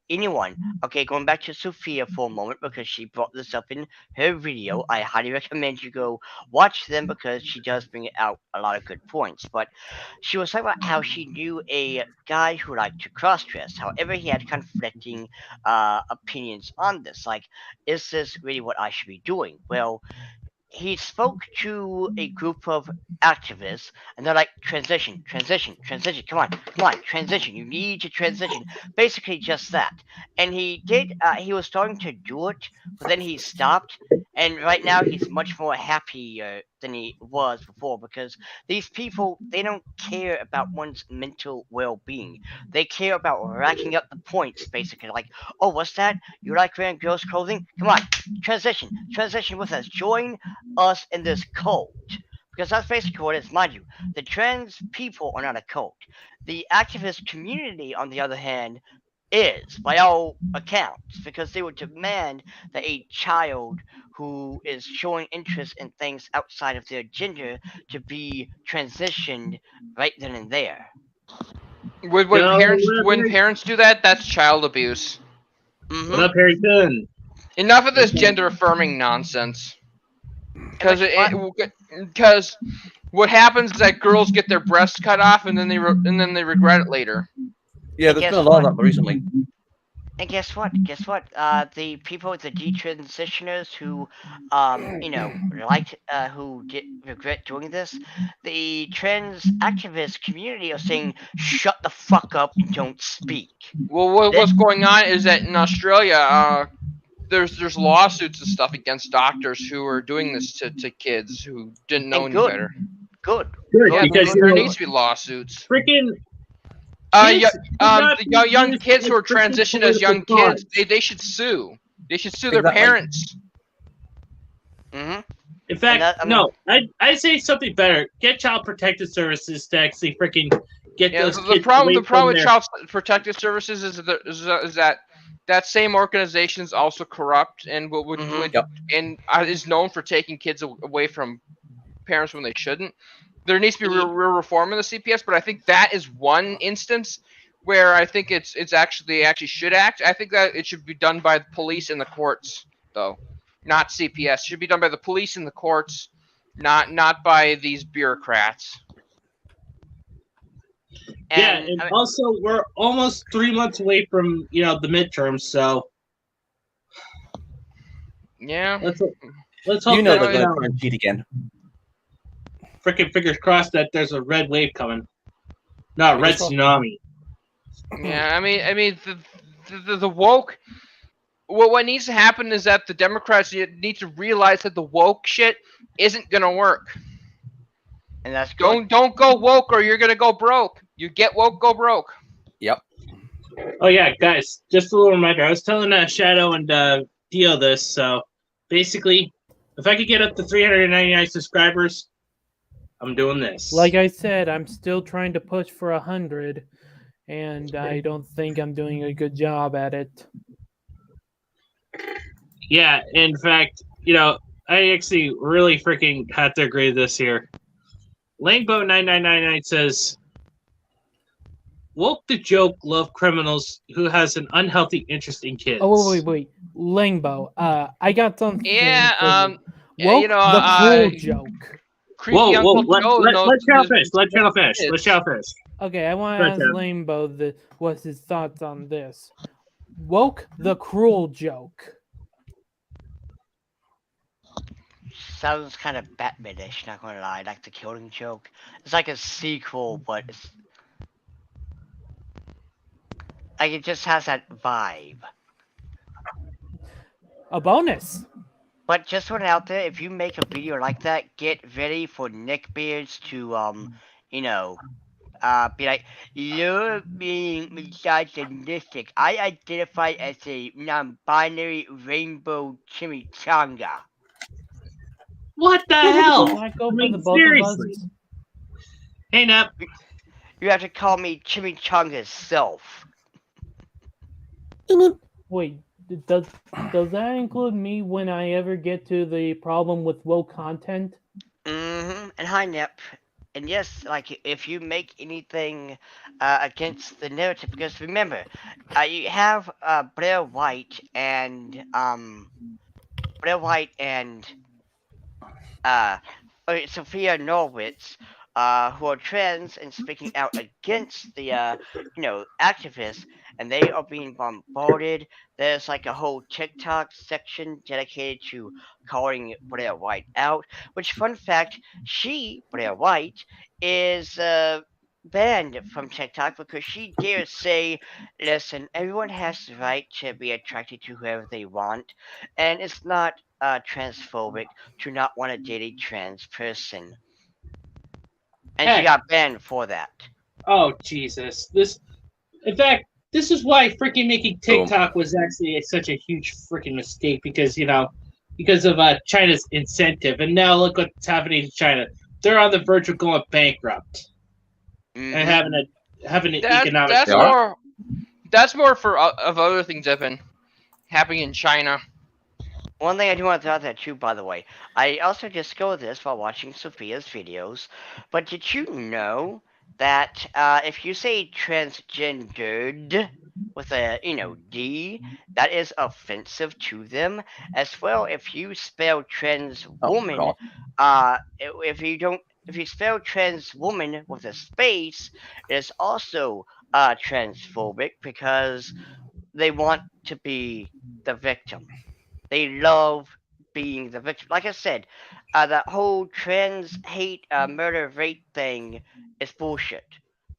anyone. Okay, going back to Sophia for a moment because she brought this up in her video. I highly recommend you go watch them because she does bring out a lot of good points. But she was talking about how she knew a guy who liked to cross dress. However, he had conflicting opinions on this. Like, is this really what I should be doing? Well, he spoke to a group of activists, and they're like, transition, transition, transition. Come on, transition. You need to transition. Basically, just that. And he did. He was starting to do it, but then he stopped. And right now, he's much more happy than he was before because these people, they don't care about one's mental well-being. They care about racking up the points. Basically, like, oh, what's that? You like wearing girls' clothing? Come on, transition with us. Join us in this cult. Because that's basically what it is, mind you. The trans people are not a cult. The activist community, on the other hand, is, by all accounts, because they would demand that a child who is showing interest in things outside of their gender to be transitioned right then and there. When parents do that, that's child abuse. What up, Harry Finn? Enough of this gender affirming nonsense. Because what happens is that girls get their breasts cut off and then they regret it later. Yeah, there's been a lot of that recently. And guess what? The people, the detransitioners who, who regret doing this, the trans activist community are saying, "Shut the fuck up and don't speak." Well, what's going on is that in Australia, there's lawsuits and stuff against doctors who are doing this to kids who didn't know And any good. better. Good. Good, Yeah, because there needs to be lawsuits. freaking Yeah, kids should not be young used kids as who are freaking transitioned as young political kids, pawns. they should sue. They should sue their Exactly. parents. Mm-hmm. In fact, that- I mean- no, I say something better. Get child protective services to actually freaking get Yeah, those the kids problem away with from their. Child Protective Services is that same organization is also corrupt and Mhm. Yep. is known for taking kids away from parents when they shouldn't. There needs to be Ye- real reform in the CPS, but I think that is one instance where I think it's actually should act. I think that it should be done by the police and the courts, though, not CPS. It should be done by the police and the courts, not by these bureaucrats. Yeah, And and I mean, also we're almost 3 months away from the midterms, so Yeah. let's hope You know that they're going to try and cheat again. freaking fingers crossed that there's a red wave coming, not a red Fingers crossed. tsunami. Yeah, I mean, the woke. What needs to happen is that the Democrats need to realize that the woke shit isn't gonna work. and that's good. Don't go woke or you're gonna go broke. You get woke, go broke. Yep. Oh yeah, guys, just a little reminder. I was telling Shadow and Dio this. So basically, if I could get up to 399 subscribers, I'm doing this. Like I said, I'm still trying to push for 100, and I don't think I'm doing a good job at it. Yeah, in fact, I actually really freaking had to agree this here. Langbo9999 says, woke the joke love criminals who has an unhealthy interest in kids. Oh, wait. Langbo, I got something. Yeah, for you. Woke the cruel joke. Creepy Whoa, Uncle let Joe knows Channel his- finish. Let Channel finish. kids. Let Channel finish. Okay, I want Go to ahead, ask Tim. Langbo what's his thoughts on this. Woke the cruel joke. Sounds kind of Batman-ish, not gonna lie, like the Killing Joke. It's like a sequel, but it's like it just has that vibe. A bonus. But just put it out there, if you make a video like that, get ready for neckbeards to be like, you're being misogynistic. I identify as a non-binary rainbow chimichanga. What the hell? Can I go I for mean, the both seriously. of us? Hey, Nap. You have to call me Chimichanga's self. Wait, does that include me when I ever get to the problem with woke content? Mm-hmm. And hi, Nep. And yes, like if you make anything against the narrative, because remember, you have Blair White and Sophia Norwitz, who are trans and speaking out against the activists, and they are being bombarded. There's like a whole TikTok section dedicated to calling Blair White out. Which, fun fact, Blair White, is banned from TikTok because she dares say, listen, everyone has the right to be attracted to whoever they want, and it's not transphobic to not want to date a trans person. And Hey. she got banned for that. Oh, Jesus. In fact, this is why freaking making TikTok was actually such a huge freaking mistake because of China's incentive. And now look what's happening to China. They're on the verge of going bankrupt and having an economic. That's more for of other things that have been happening in China. One thing I do want to throw out there too, by the way, I also discovered this while watching Sophia's videos. But did you know that if you say transgendered with a D, that is offensive to them? As well, if you spell trans woman, if you spell trans woman with a space, it is also transphobic because they want to be the victim. They love being the victim. Like I said, that whole trans hate, murder, rape thing is bullshit.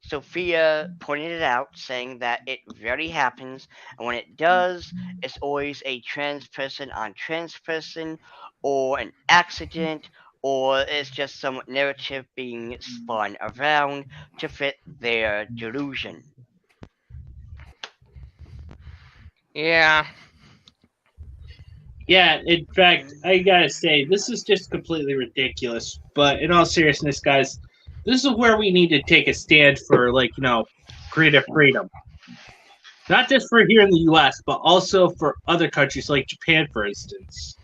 Sophia pointed it out, saying that it rarely happens, and when it does, it's always a trans person on trans person, or an accident, or it's just some narrative being spun around to fit their delusion. Yeah. Yeah, in fact, I gotta say, this is just completely ridiculous. But in all seriousness, guys, this is where we need to take a stand for, like, creative freedom. Not just for here in the U.S., but also for other countries like Japan, for instance.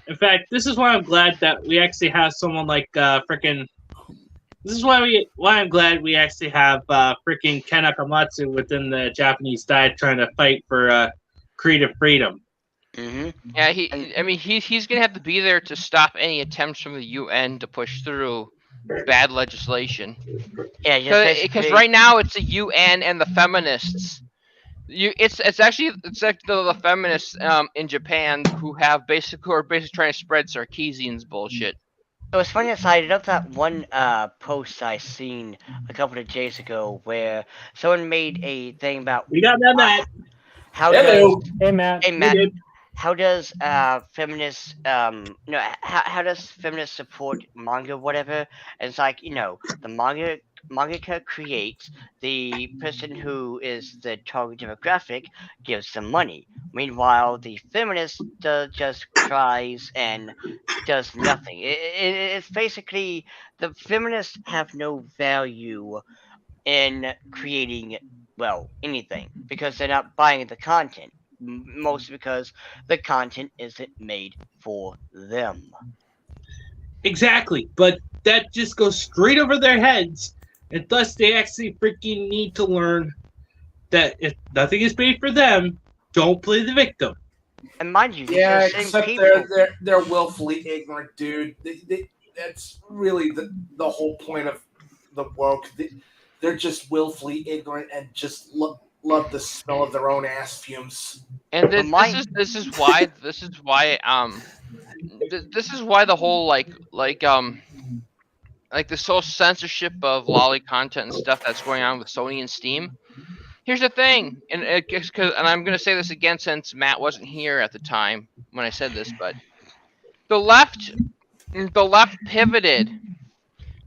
In fact, this is why I'm glad that we actually have someone like frickin'. This is why I'm glad we actually have frickin' Ken Akamatsu within the Japanese diet trying to fight for creative freedom. Yeah, he's gonna have to be there to stop any attempts from the UN to push through bad legislation. Yeah, just Because right now it's the UN and the feminists. It's actually the feminists in Japan who are basically trying to spread Sarkeesian's bullshit. It was funny aside. I love that one post I seen a couple of days ago where someone made a thing about We got Matt. how Hello. does Hey, Matt. hey Matt, Hey, how does feminists how does feminists support manga whatever? And it's like the mangaka creates, the person who is the target demographic gives them money. Meanwhile, the feminist just cries and does nothing. It's basically the feminists have no value in creating anything because they're not buying the content. Mostly because the content isn't made for them. Exactly, but that just goes straight over their heads, and thus they actually freaking need to learn that if nothing is made for them, don't play the victim. And mind you, Yeah, these are the same except people. they're willfully ignorant, dude. That's really the whole point of the woke. They're just willfully ignorant and just love the smell of their own ass fumes. And But mine, this is why the whole like this whole censorship of lolly content and stuff that's going on with Sony and Steam. Here's the thing, and I'm gonna say this again since Matt wasn't here at the time when I said this, but the left pivoted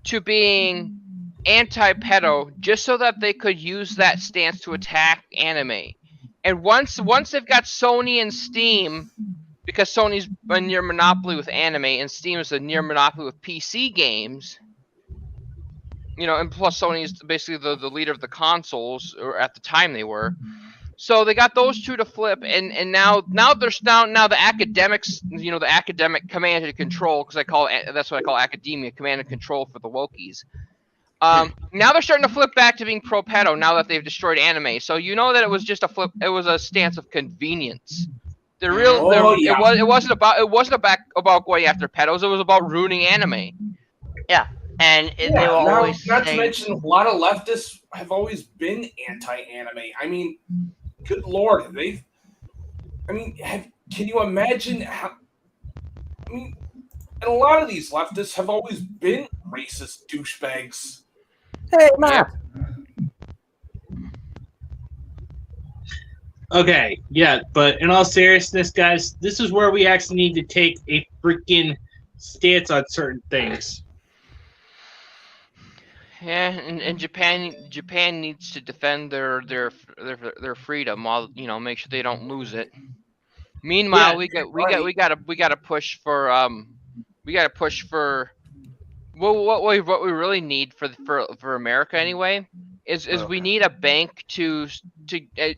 to being anti-pedo just so that they could use that stance to attack anime. And once they've got Sony and Steam, because Sony's a near monopoly with anime and Steam is a near monopoly with PC games, and plus Sony is basically the leader of the consoles, or at the time they were. So they got those two to flip, and now the academics, the academic command and control, because that's what I call academia, command and control for the Wokies. Now they're starting to flip back to being pro-pedo now that they've destroyed anime. So you know that it was just a flip. It was a stance of convenience. It wasn't about going after pedos. It was about ruining anime. yeah, and they were always not to saying, mention a lot of leftists have always been anti-anime. I mean, good lord, can you imagine how? I mean, and a lot of these leftists have always been racist douchebags. Hey, Matt. Okay, yeah, but in all seriousness, guys, this is where we actually need to take a freaking stance on certain things. Yeah, and Japan needs to defend their freedom while make sure they don't lose it. Meanwhile, Yeah, we gotta push for what we really need for America anyway is we need a bank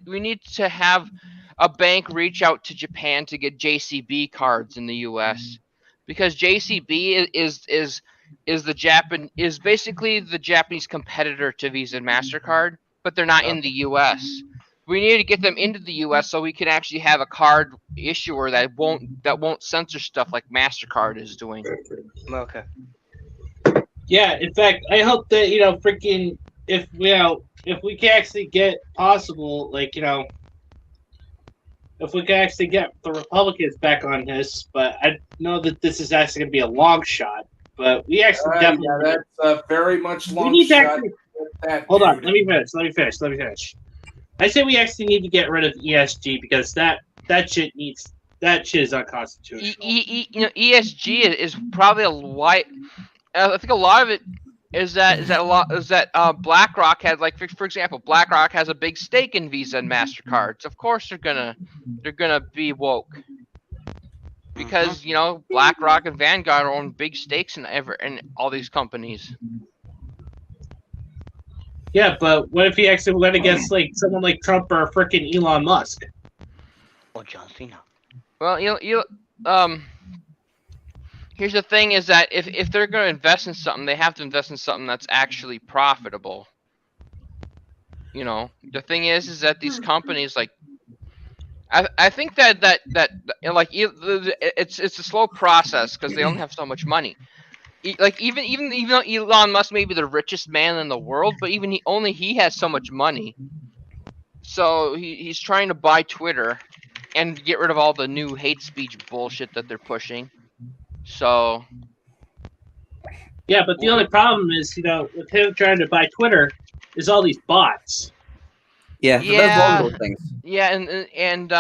we need to have a bank reach out to Japan to get JCB cards in the U.S. because JCB is basically the Japanese competitor to Visa and MasterCard, but they're not in the U.S. We need to get them into the U.S. so we can actually have a card issuer that won't censor stuff like MasterCard is doing. okay. Yeah, in fact, I hope that freaking if we can actually get possible, like if we can actually get the Republicans back on this, but I know that this is actually going to be a long shot. But we actually definitely that's a very much long we need to shot. actually, That Hold on, dude. let me finish. I say we actually need to get rid of ESG because that shit is unconstitutional. ESG is probably a white. I think a lot of it is that BlackRock had, like, for example, BlackRock has a big stake in Visa and Mastercards. Of course they're gonna be woke because BlackRock and Vanguard own big stakes in all these companies. Yeah, but what if he actually went against like someone like Trump or freaking Elon Musk? Or John Cena. Well, here's the thing: is that if they're going to invest in something, they have to invest in something that's actually profitable. The thing is that these companies, like, I think that like, it's a slow process because they only have so much money. Like, even though Elon Musk may be the richest man in the world, but even he has so much money. So he's trying to buy Twitter and get rid of all the new hate speech bullshit that they're pushing. So yeah, but the only problem is, with him trying to buy Twitter, is all these bots. Yeah, Yeah. one of those things. Yeah, and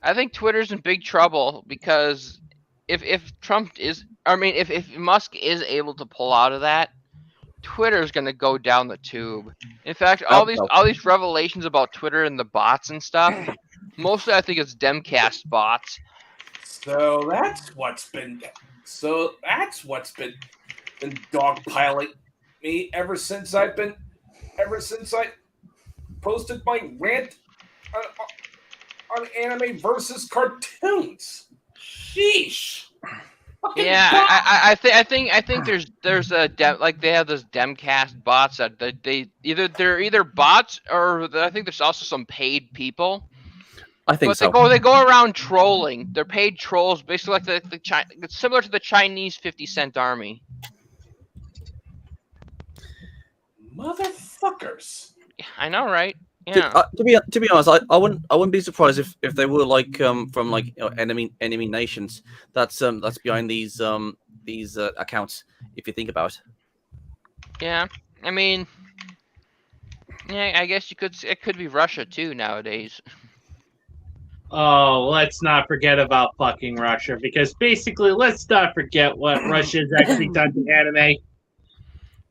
I think Twitter's in big trouble because if Musk is able to pull out of that, Twitter's gonna go down the tube. In fact, all these revelations about Twitter and the bots and stuff, mostly I think it's Demcast bots. So that's what's been dogpiling me ever since I posted my rant on anime versus cartoons. Sheesh. Yeah, I think there's they have those Demcast bots that they're either bots, or I think there's also some paid people. I think But so. they go around trolling. They're paid trolls, basically like it's similar to the Chinese 50-cent army. Motherfuckers. I know, right? Yeah. To be honest, I wouldn't be surprised if they were like from like enemy nations that's behind these accounts. If you think about it. Yeah. I mean, yeah. I guess it could be Russia too nowadays. Oh, let's not forget about fucking Russia, because basically, let's not forget what Russia's actually done to anime.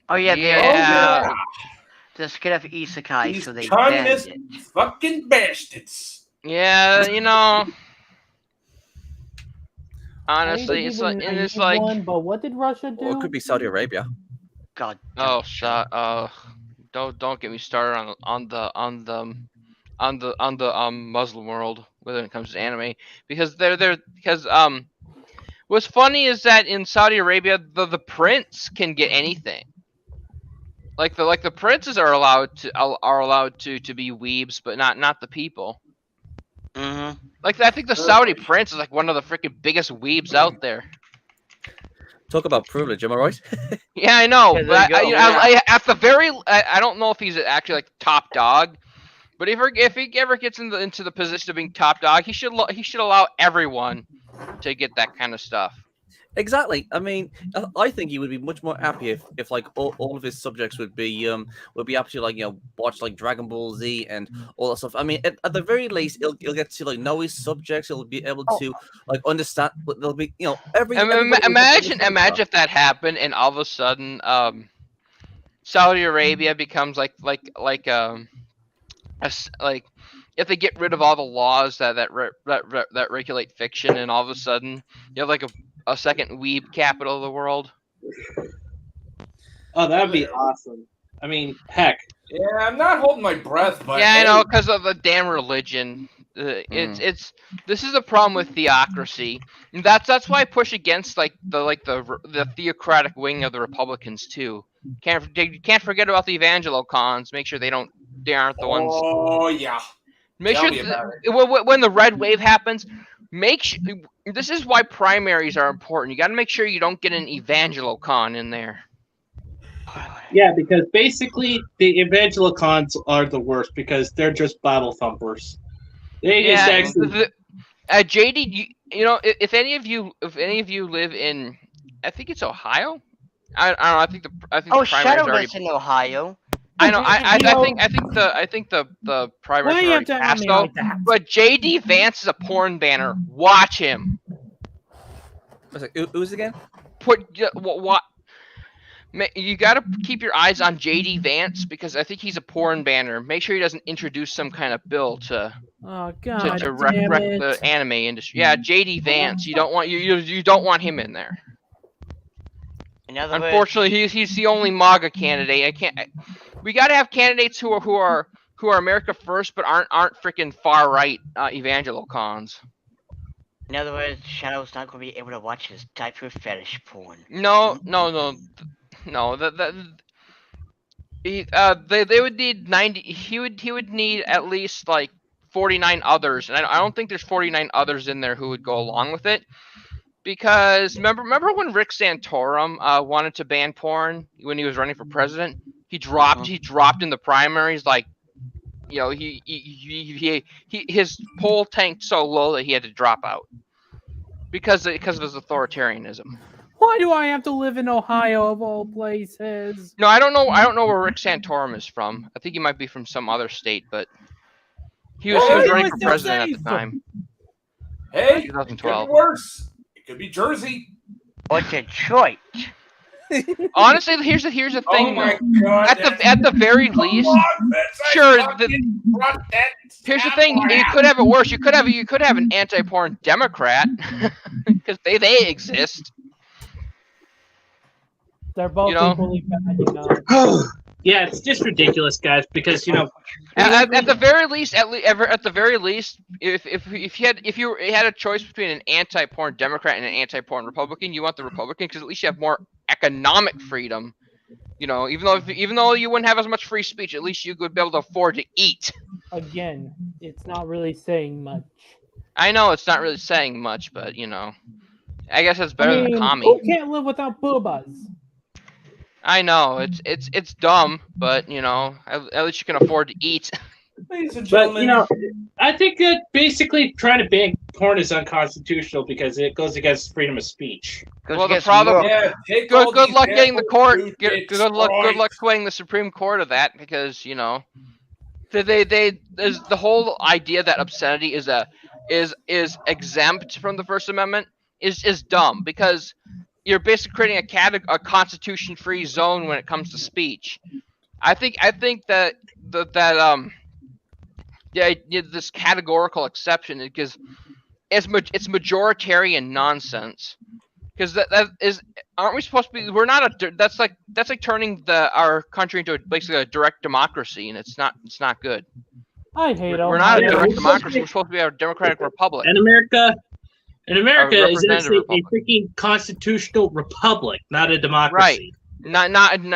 Oh yeah, Yeah. they're scared of isekai, These so they communist banned it. fucking bastards. Yeah, honestly, it's like. One, but what did Russia do? Or it could be Saudi Arabia. God. Oh, don't get me started on the Muslim world when it comes to anime, because what's funny is that in Saudi Arabia the prince can get anything. Like the princes are allowed to be weebs, but not the people. Mm-hmm. Like, I think the Saudi prince is like one of the freaking biggest weebs out there. Talk about privilege, am I right? Yeah, I know. Yeah, But there you go. at the very, I don't know if he's actually like top dog, but if he ever gets into the position of being top dog, he should allow everyone to get that kind of stuff. Exactly. I mean, I think he would be much more happy if like all of his subjects would be actually like watch like Dragon Ball Z and all that stuff. I mean, at the very least, he'll get to like know his subjects. He'll be able to like understand. There'll be Imagine if that happened and all of a sudden Saudi Arabia becomes like if they get rid of all the laws that regulate fiction, and all of a sudden you have like a second weeb capital of the world. Oh, that'd be awesome. I mean, heck. Yeah, I'm not holding my breath, but yeah, I know, because of the damn religion. This is a problem with theocracy, and that's why I push against the theocratic wing of the Republicans too. Can't forget about the evangelocons. Make sure they aren't the ones. Oh yeah. Make Tell sure me about when the red wave happens, this is why primaries are important. You got to make sure you don't get an evangelocon in there. Yeah, because basically the evangelocons are the worst because they're just Bible thumpers. They just actually. JD, if any of you live in, I think it's Ohio. I don't know. I think Oh, the primaries Shadow already. lives in Ohio. I know. I You think the primaries Why are you have already to have passed me though. like that? But JD Vance is a porn banner. Watch him. Was like, who's again? What? You got to keep your eyes on JD Vance because I think he's a porn banner. Make sure he doesn't introduce some kind of bill to Oh God wreck damn the it! anime industry. Yeah, JD Vance. You don't want him in there. In other words, Unfortunately, he's the only MAGA candidate. We got to have candidates who are America first, but aren't freaking far right evangelicons. in other words, Shadow's not going to be able to watch his diaper fetish porn. No. They would need 90. He would need at least like 49 others, and I don't think there's 49 others in there who would go along with it. Because remember when Rick Santorum wanted to ban porn when he was running for president? He dropped in the primaries, like, you know, his poll tanked so low that he had to drop out because of his authoritarianism. Why do I have to live in Ohio of all places? No, I don't know where Rick Santorum is from. I think he might be from some other state, but he was running for president at the time. Hey, it 2012. could be worse. It could be Jersey. Or Detroit. Honestly, here's the thing. Oh my God! At the very least, sure. Here's the thing. You could have it worse. You could have an anti-porn Democrat because they exist. They're both You know? equally bad, you know. Yeah, it's just ridiculous, guys. Because At the very least, if you had a choice between an anti-porn Democrat and an anti-porn Republican, you want the Republican because at least you have more economic freedom. You know, even though you wouldn't have as much free speech, at least you would be able to afford to eat. Again, it's not really saying much. I know it's not really saying much, but you know, I guess it's better than commie. Who can't live without boobas? I know it's dumb, but you know, at least you can afford to eat. Ladies and But gentlemen, I think that basically trying to ban porn is unconstitutional because it goes against freedom of speech. Well, the problem. take Good all these luck getting the animals court. to Good Detroit. luck swaying the Supreme Court of that because you know, there's the whole idea that obscenity is exempt from the First Amendment is dumb because you're basically creating a constitution-free zone when it comes to speech. I think that this categorical exception because it's majoritarian nonsense. Because aren't we supposed to be? We're not that's like turning our country into basically a direct democracy, and it's not good. I hate We're not a Yeah, direct we're democracy. We're supposed to be a democratic republic. And America is actually republic. a freaking constitutional republic, not a democracy. Not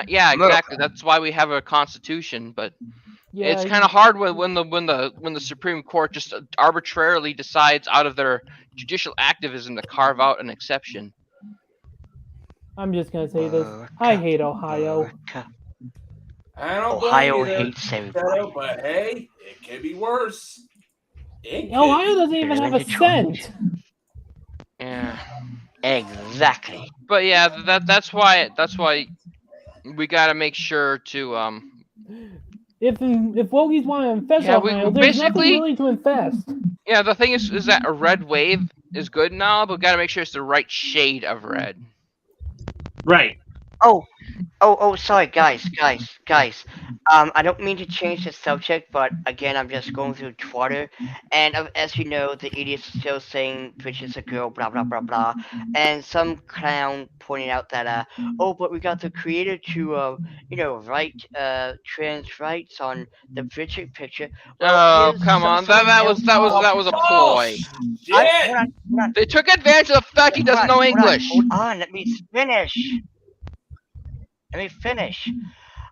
yeah, exactly. That's why we have a constitution, but Yeah, it's kind of hard when the Supreme Court just arbitrarily decides out of their judicial activism to carve out an exception. I'm just gonna say this. I hate Ohio. I don't Ohio blame you hates there, everybody. Shadow, but hey, it could be worse. Ohio doesn't even have a cent. Yeah. Exactly. But yeah, that's why we gotta make sure to If Wogies want to infest Yeah, we- Ohio, there's nothing basically- really to infest. yeah, the thing is that a red wave is good now, but we gotta make sure it's the right shade of red. Right. Oh, sorry, guys. I don't mean to change the subject, but again, I'm just going through Twitter, and as you know, the idiots are still saying bitch is a girl, blah blah blah blah, and some clown pointing out that but we got the creator to write trans rights on the picture. Oh, here's come on, something that was a ploy. Shit! Hold on. They took advantage of the fact he doesn't know English. Hold on, let me finish.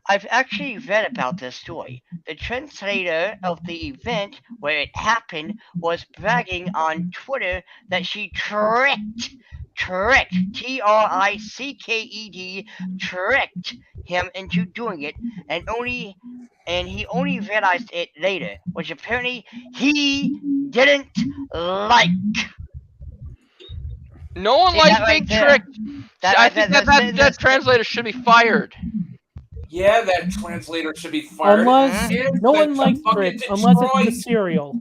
I've actually read about this story. The translator of the event where it happened was bragging on Twitter that she tricked, T-R-I-C-K-E-D, tricked him into doing it, and he only realized it later, which apparently he didn't like. No one See, likes that being right there. tricked. I think that translator should be fired. Yeah, that translator should be fired. Unless and no sent one to likes fucking grits, unless it's the Detroit. cereal.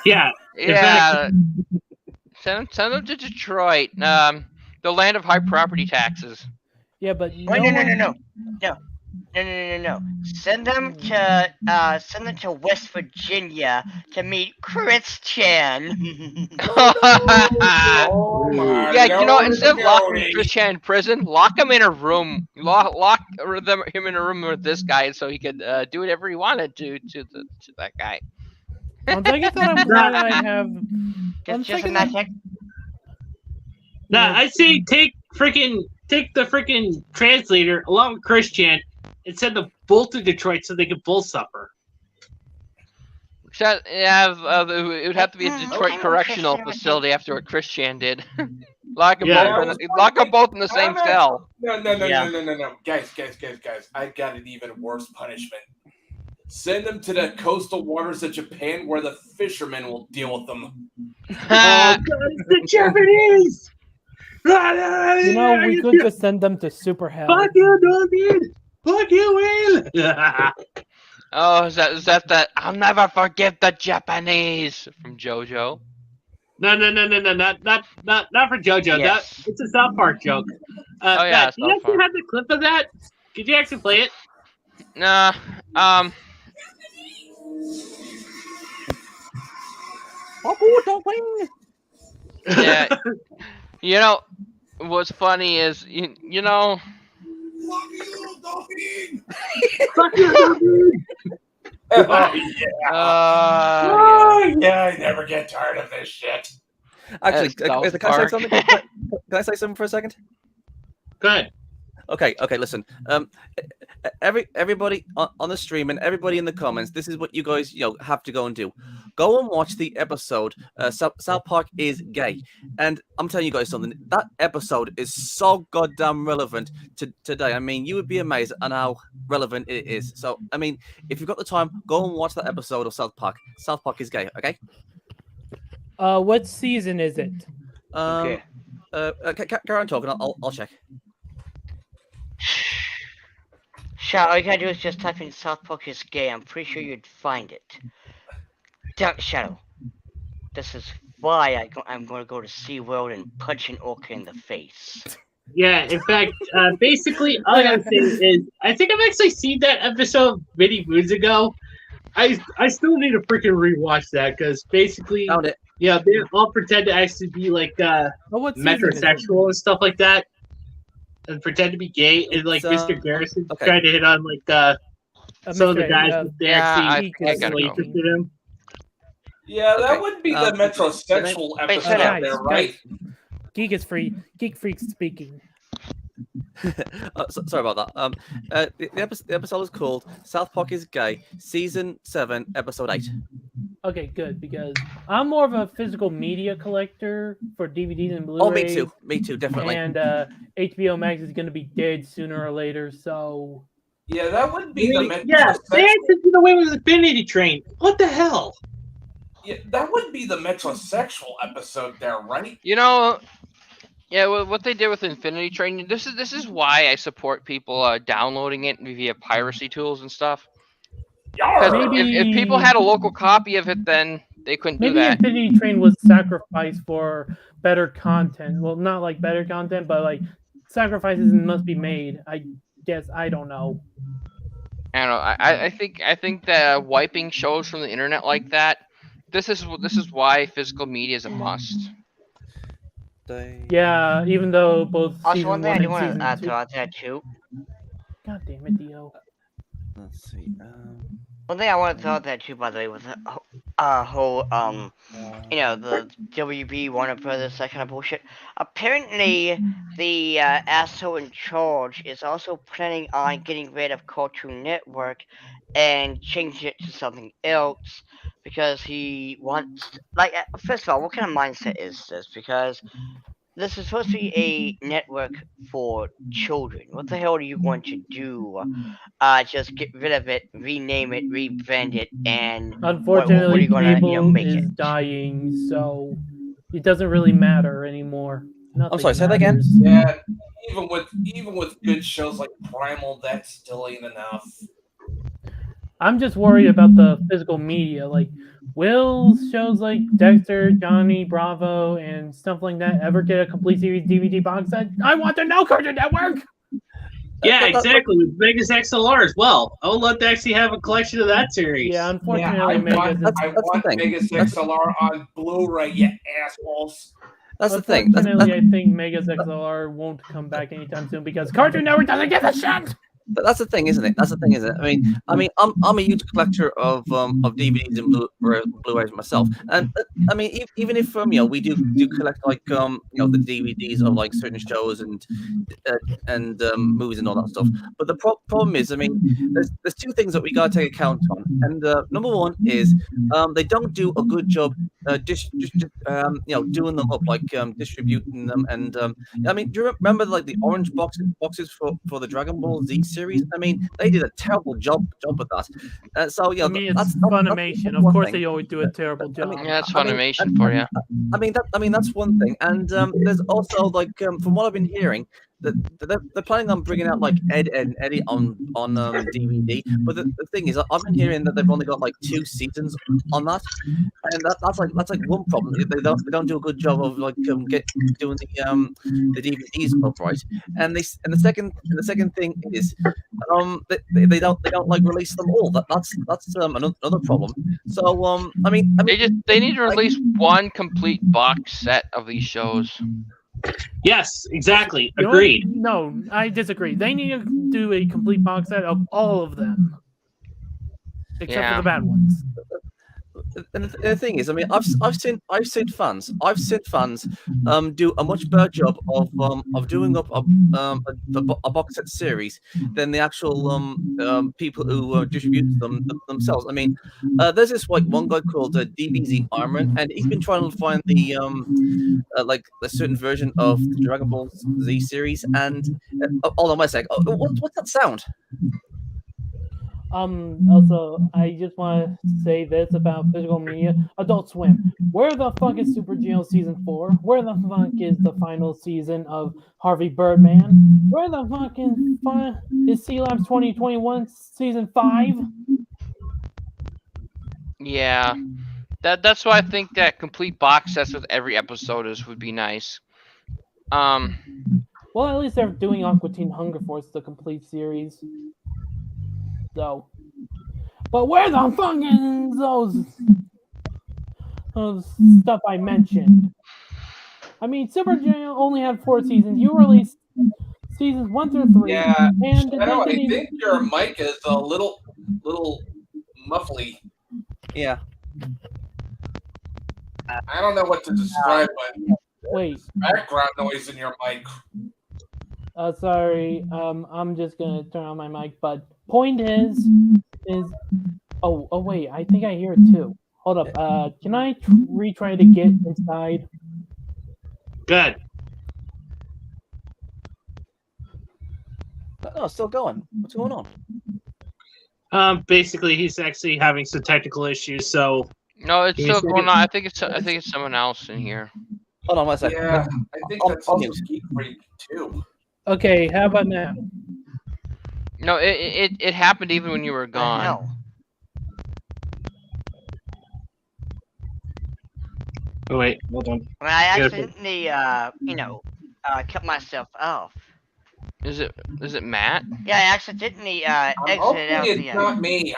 Yeah. Yeah. Send them to Detroit, the land of high property taxes. Yeah, but No. Send them to West Virginia to meet Christian. Oh my Yeah, you know, instead of locking lordy. Christian in prison, lock him in a room. Lock him in a room with this guy, so he could do whatever he wanted to that guy. On second thought, I'm glad I have. Just a magic. Nah, I say take the freaking translator along with Christian and send them both to Detroit so they can both suffer. Except, yeah, it would have to be a Detroit correctional facility after what Christian did. Lock them both in the same cell. No. Guys. I got an even worse punishment. Send them to the coastal waters of Japan where the fishermen will deal with them. Oh, God, it's the Japanese! You know, we could just send them to Super Hell. Fuck you, David! Fuck you, Will! Oh, is that I'll never forgive the Japanese from JoJo? No, not for JoJo. Yes. It's a South Park joke. Oh, yeah, Matt, do you South actually Park. have the clip of that? Could you actually play it? Nah, yeah. You know, what's funny is you know. Fuck you, David! Oh Yeah. yeah, I never get tired of this shit. Actually, South can I say Park. something? Can I say something for a second? Go ahead. Okay, listen. Everybody on the stream and everybody in the comments, this is what you guys have to go and do. Go and watch the episode. South Park is gay, and I'm telling you guys something. That episode is so goddamn relevant to today. I mean, you would be amazed at how relevant it is. So, I mean, if you've got the time, go and watch that episode of South Park. South Park is gay. Okay. What season is it? Okay. Carry on talking. I'll check. Shadow, all you gotta do is just type in South Park is gay. I'm pretty sure you'd find it. Dark Shadow. This is why I'm going to go to SeaWorld and punch an orca in the face. Yeah, in fact, basically, all I gotta say is, I think I've actually seen that episode many moons ago. I still need to freaking rewatch that because basically, Found it. yeah, they all pretend to actually be like What season is it? metrosexual and stuff like that, and pretend to be gay. And like It's, Mr. Garrison okay. trying to hit on like some of the Mr. guys that they yeah, actually I gotta sexually go. interested in. Yeah, that Okay, would be the um, metrosexual Wait, episode shut up. there, right? Geek Freak speaking. Sorry about that. The episode is called South Park is Gay, Season 7, Episode 8. Okay, good, because I'm more of a physical media collector for DVDs and Blu-rays. Oh, me too, definitely. And HBO Max is going to be dead sooner or later, so... Yeah, that would be the Yeah, they metrosexual. actually did away with the Infinity Train. What the hell? Yeah, that would be the metrosexual episode there, right? You know, yeah, what they did with Infinity Train. This is why I support people downloading it via piracy tools and stuff. Because Maybe- if people had a local copy of it, then they couldn't do Maybe that. Infinity Train was sacrificed for better content. Well, not like better content, but like sacrifices must be made. I guess, I don't know. I don't know. I think that wiping shows from the internet like that. This is why physical media is a must. Yeah, even though both Also, season one thing I 1 do and want season to 2... throw out there too. God damn it, Dio. Let's see. One thing I want to throw out there too, by the way, with the whole the WB Warner Brothers, that kind of bullshit. Apparently, the asshole in charge is also planning on getting rid of Cartoon Network and changing it to something else because he wants. Like, first of all, what kind of mindset is this? Because this is supposed to be a network for children. What the hell are you going to do? Just get rid of it, rename it, rebrand it, and what are Unfortunately, you gonna cable make is it? dying, so it doesn't really matter anymore. Nothing sorry, say that again? matters. Yeah, even with good shows like Primal, that still ain't enough. I'm just worried about the physical media. Like, will shows like Dexter, Johnny Bravo, and stuff like that ever get a complete series DVD box set? I want to know, Cartoon Network! Yeah, exactly. With Vegas XLR as well. I would love to actually have a collection of that series. Yeah, Yeah, unfortunately, I Megas want, is I want Vegas XLR on Blu-ray, you assholes. That's the thing. Unfortunately, I think Megas XLR won't come back anytime soon because Cartoon Network doesn't give a shit. That's the thing, isn't it? That's the thing, isn't it? I mean, I'm a huge collector of DVDs and Blu-rays myself, and I mean, even if you know, we do collect like you know, the DVDs of like certain shows and movies and all that stuff. But the problem is, I mean, there's two things that we gotta take account on, and number one is they don't do a good job you know, doing them up, like distributing them, and I mean, do you remember like the orange boxes for the Dragon Ball Z series? I mean, they did a terrible job with that. So you know, I mean, it's that's Funimation. one Of course, thing. they always do a terrible job. Yeah, that's Funimation for you. I mean that's one thing, and there's also like from what I've been hearing, that they're planning on bringing out like Ed and Eddie on DVD. But the thing is, I've been hearing that they've only got like 2 seasons on that, and that's like one problem. They don't do a good job of like doing the DVDs up right. And the second thing is they don't like release them all. That's another problem. So I mean They need to release one complete box set of these shows. Yes, exactly. You know what? Agreed. No, I disagree. They need to do a complete box set of all of them, except for the bad ones. And the thing is, I mean, I've seen fans do a much better job of doing up a box set series than the actual people who distribute them themselves. I mean, there's this like one guy called DBZ Armor, and he's been trying to find the like a certain version of the Dragon Ball Z series. And hold on, wait a sec. What's that sound? Also, I just want to say this about physical media. Adult Swim. Where the fuck is Super Geo Season 4? Where the fuck is the final season of Harvey Birdman? Where the fuck is C-Labs 2021 Season 5? Yeah, that's why I think that complete box sets with every episode would be nice. Well, at least they're doing Aqua Teen Hunger Force, the complete series. So, but where the fuck is those stuff I mentioned? I mean, Super Junior only had 4 seasons. You released seasons 1 through 3. Yeah, and Shadow, I think your mic is a little muffly. Yeah. I don't know what to describe, but wait, background noise in your mic. Sorry. I'm just gonna turn on my mic. But point is, oh wait, I think I hear it too. Hold up. Can I retry to get inside? Good. No, still going. What's going on? Basically, he's actually having some technical issues. So No, it's Can you still say going it? on. I think it's someone else in here. Hold on one second. Yeah, I think that's also Geek Freak too. Okay, how about now? No, it happened even when you were The gone. hell? oh wait, hold on. I mean, I Yeah, accidentally, cut myself off. Is it Matt? Yeah, I accidentally I'm hoping exited out it's the. not me.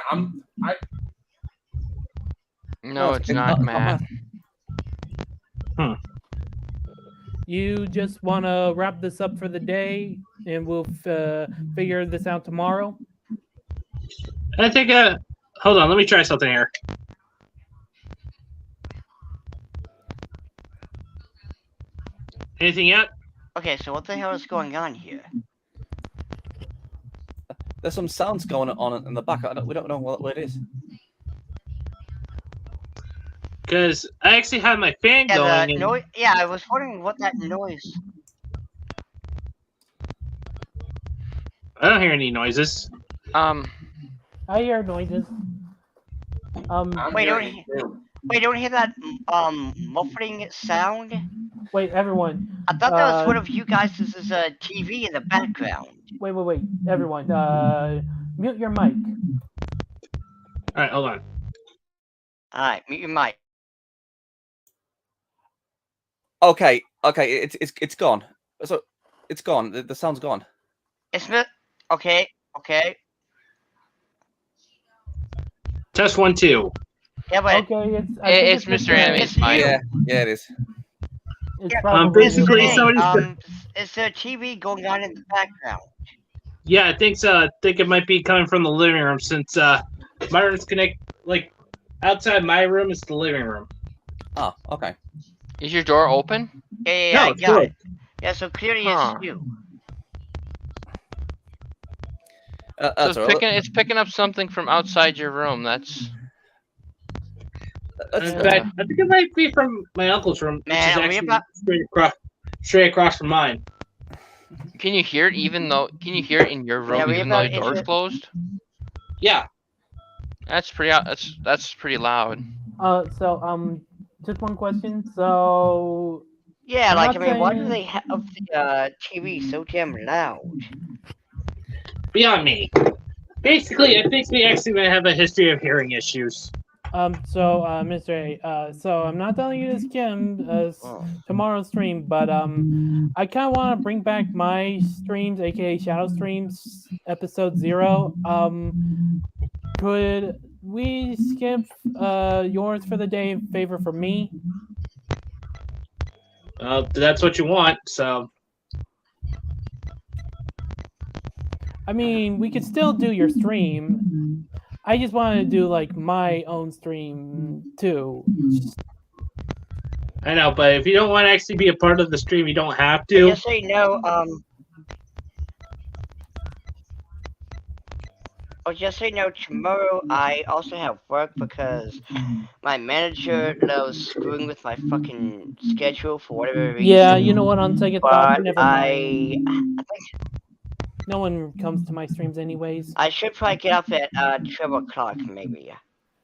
No, it's not Matt. You just want to wrap this up for the day, and we'll figure this out tomorrow. I think. Hold on. Let me try something here. Anything yet? Okay, so what the hell is going on here? There's some sounds going on in the back. We don't know what it is. Because I actually have my fan Yeah, going. the And noise. Yeah, I was wondering what that noise. I don't hear any noises. I hear noises. I'm Wait, don't hearing it too. don't hear that muffling sound. Wait, everyone. I thought that was one of you guys' TV in the background. Wait, everyone. Mute your mic. All right, hold on. All right, mute your mic. Okay, it's gone. So it's gone. The sound's gone. It's okay. Test 1, 2. Yeah, but Okay, It's Mr. Anime's It's mic. you. Yeah, it is. It's Yeah, probably basically, your somebody's is there TV going on in the background? Yeah, I think so. I think it might be coming from the living room since my room's like outside my room is the living room. Oh, okay. Is your door open? Yeah, No, I it's got good. it. Yeah, so clearly Huh. it's you. So That's all right. it's picking up something from outside your room. That's In fact, I think it might be from my uncle's room, which Man, is are we actually about- straight across from mine. Can you hear it in your room Yeah, we even though about the door's into- closed? Yeah. That's pretty loud. So just one question. So Yeah, I'm like not I mean, why do saying- they have the TV so damn loud? Beyond me. Basically, I think we actually may have a history of hearing issues. Mr. A, so I'm not telling you this, Kim, tomorrow's stream, but I kind of want to bring back my streams, aka Shadow Streams, episode 0. Could we skip yours for the day in favor for me? That's what you want, so I mean, we could still do your stream. I just want to do like my own stream too. I know, but if you don't want to actually be a part of the stream, you don't have So to. just so you know, just so you know, tomorrow I also have work because my manager loves screwing with my fucking schedule for whatever reason. Yeah, you know what? On second thought, But never I mind. think No one comes to my streams anyways. I should probably get up at 12 o'clock maybe.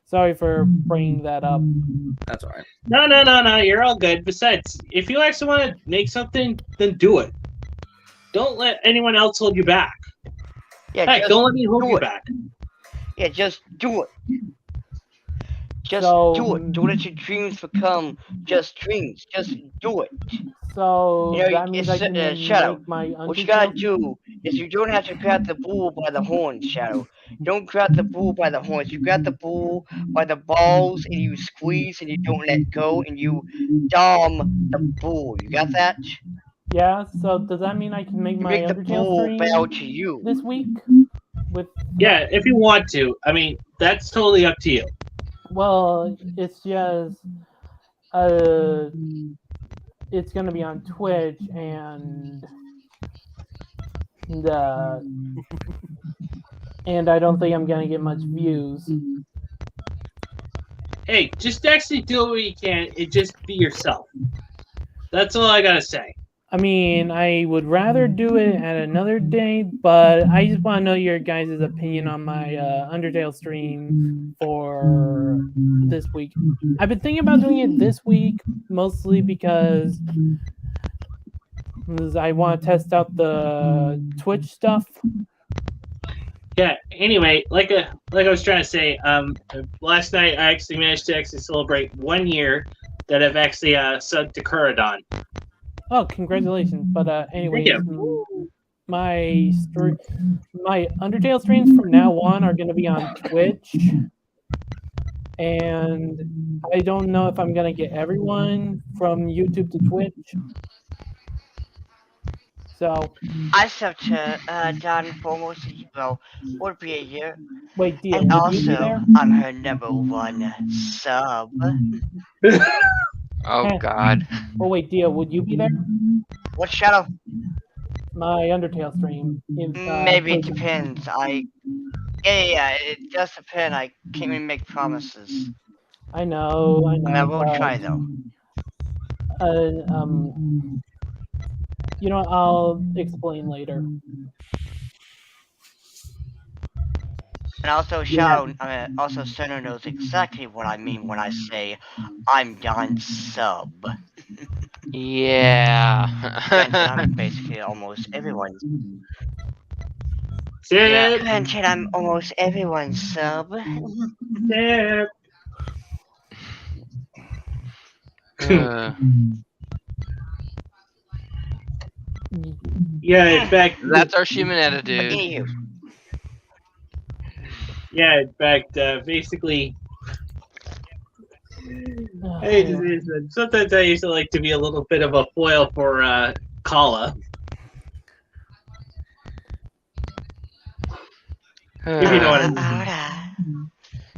Sorry for bringing that up. That's all right. No, you're all good. Besides, if you actually want to make something, then do it. Don't let anyone else hold you back. Yeah, Heck, just don't let me hold do you it. back. Yeah, just do it. Just So- do it. Don't let your dreams become just dreams. Just do it. So You know, that means I it's, can Shadow, make my What you Undertale- gotta do is you don't have to grab the bull by the horns, Shadow. You don't grab the bull by the horns. You grab the bull by the balls and you squeeze and you don't let go and you dom the bull. You got that? Yeah, so does that mean I can make You my make the Undertale bull stream bow to you. this week? With Yeah, if you want to. I mean, that's totally up to you. Well, it's just it's gonna be on Twitch and and I don't think I'm gonna get much views. Hey, just actually do what you can and just be yourself. That's all I gotta say. I mean, I would rather do it at another day, but I just want to know your guys' opinion on my Undertale stream for this week. I've been thinking about doing it this week, mostly because I want to test out the Twitch stuff. Yeah. Anyway, like I was trying to say, last night I actually managed to celebrate 1 year that I've actually subbed to Kuradon. Oh, congratulations! But anyways, my Undertale streams from now on are going to be on Twitch, and I don't know if I'm going to get everyone from YouTube to Twitch. So I subbed to Don for almost would be a year. wait, Dia, And would you be also, there? I'm her #1 sub. Oh Heh. God. Oh wait, Dia, would you be there? What Shadow? My Undertale stream. Maybe it Twitch. depends. Yeah, it does depend. I can't really make promises. I know. I mean, I will try though. You know, I'll explain later. And also, also Center knows exactly what I mean when I say I'm Don's sub. Yeah. Granted, I'm basically almost everyone's. Tip, Granted, I'm almost everyone's sub. tip. Uh, Yeah, in fact, that's our human attitude. Anywho, basically, sometimes I used to like to be a little bit of a foil for Kala. If you know what I mean. Ara,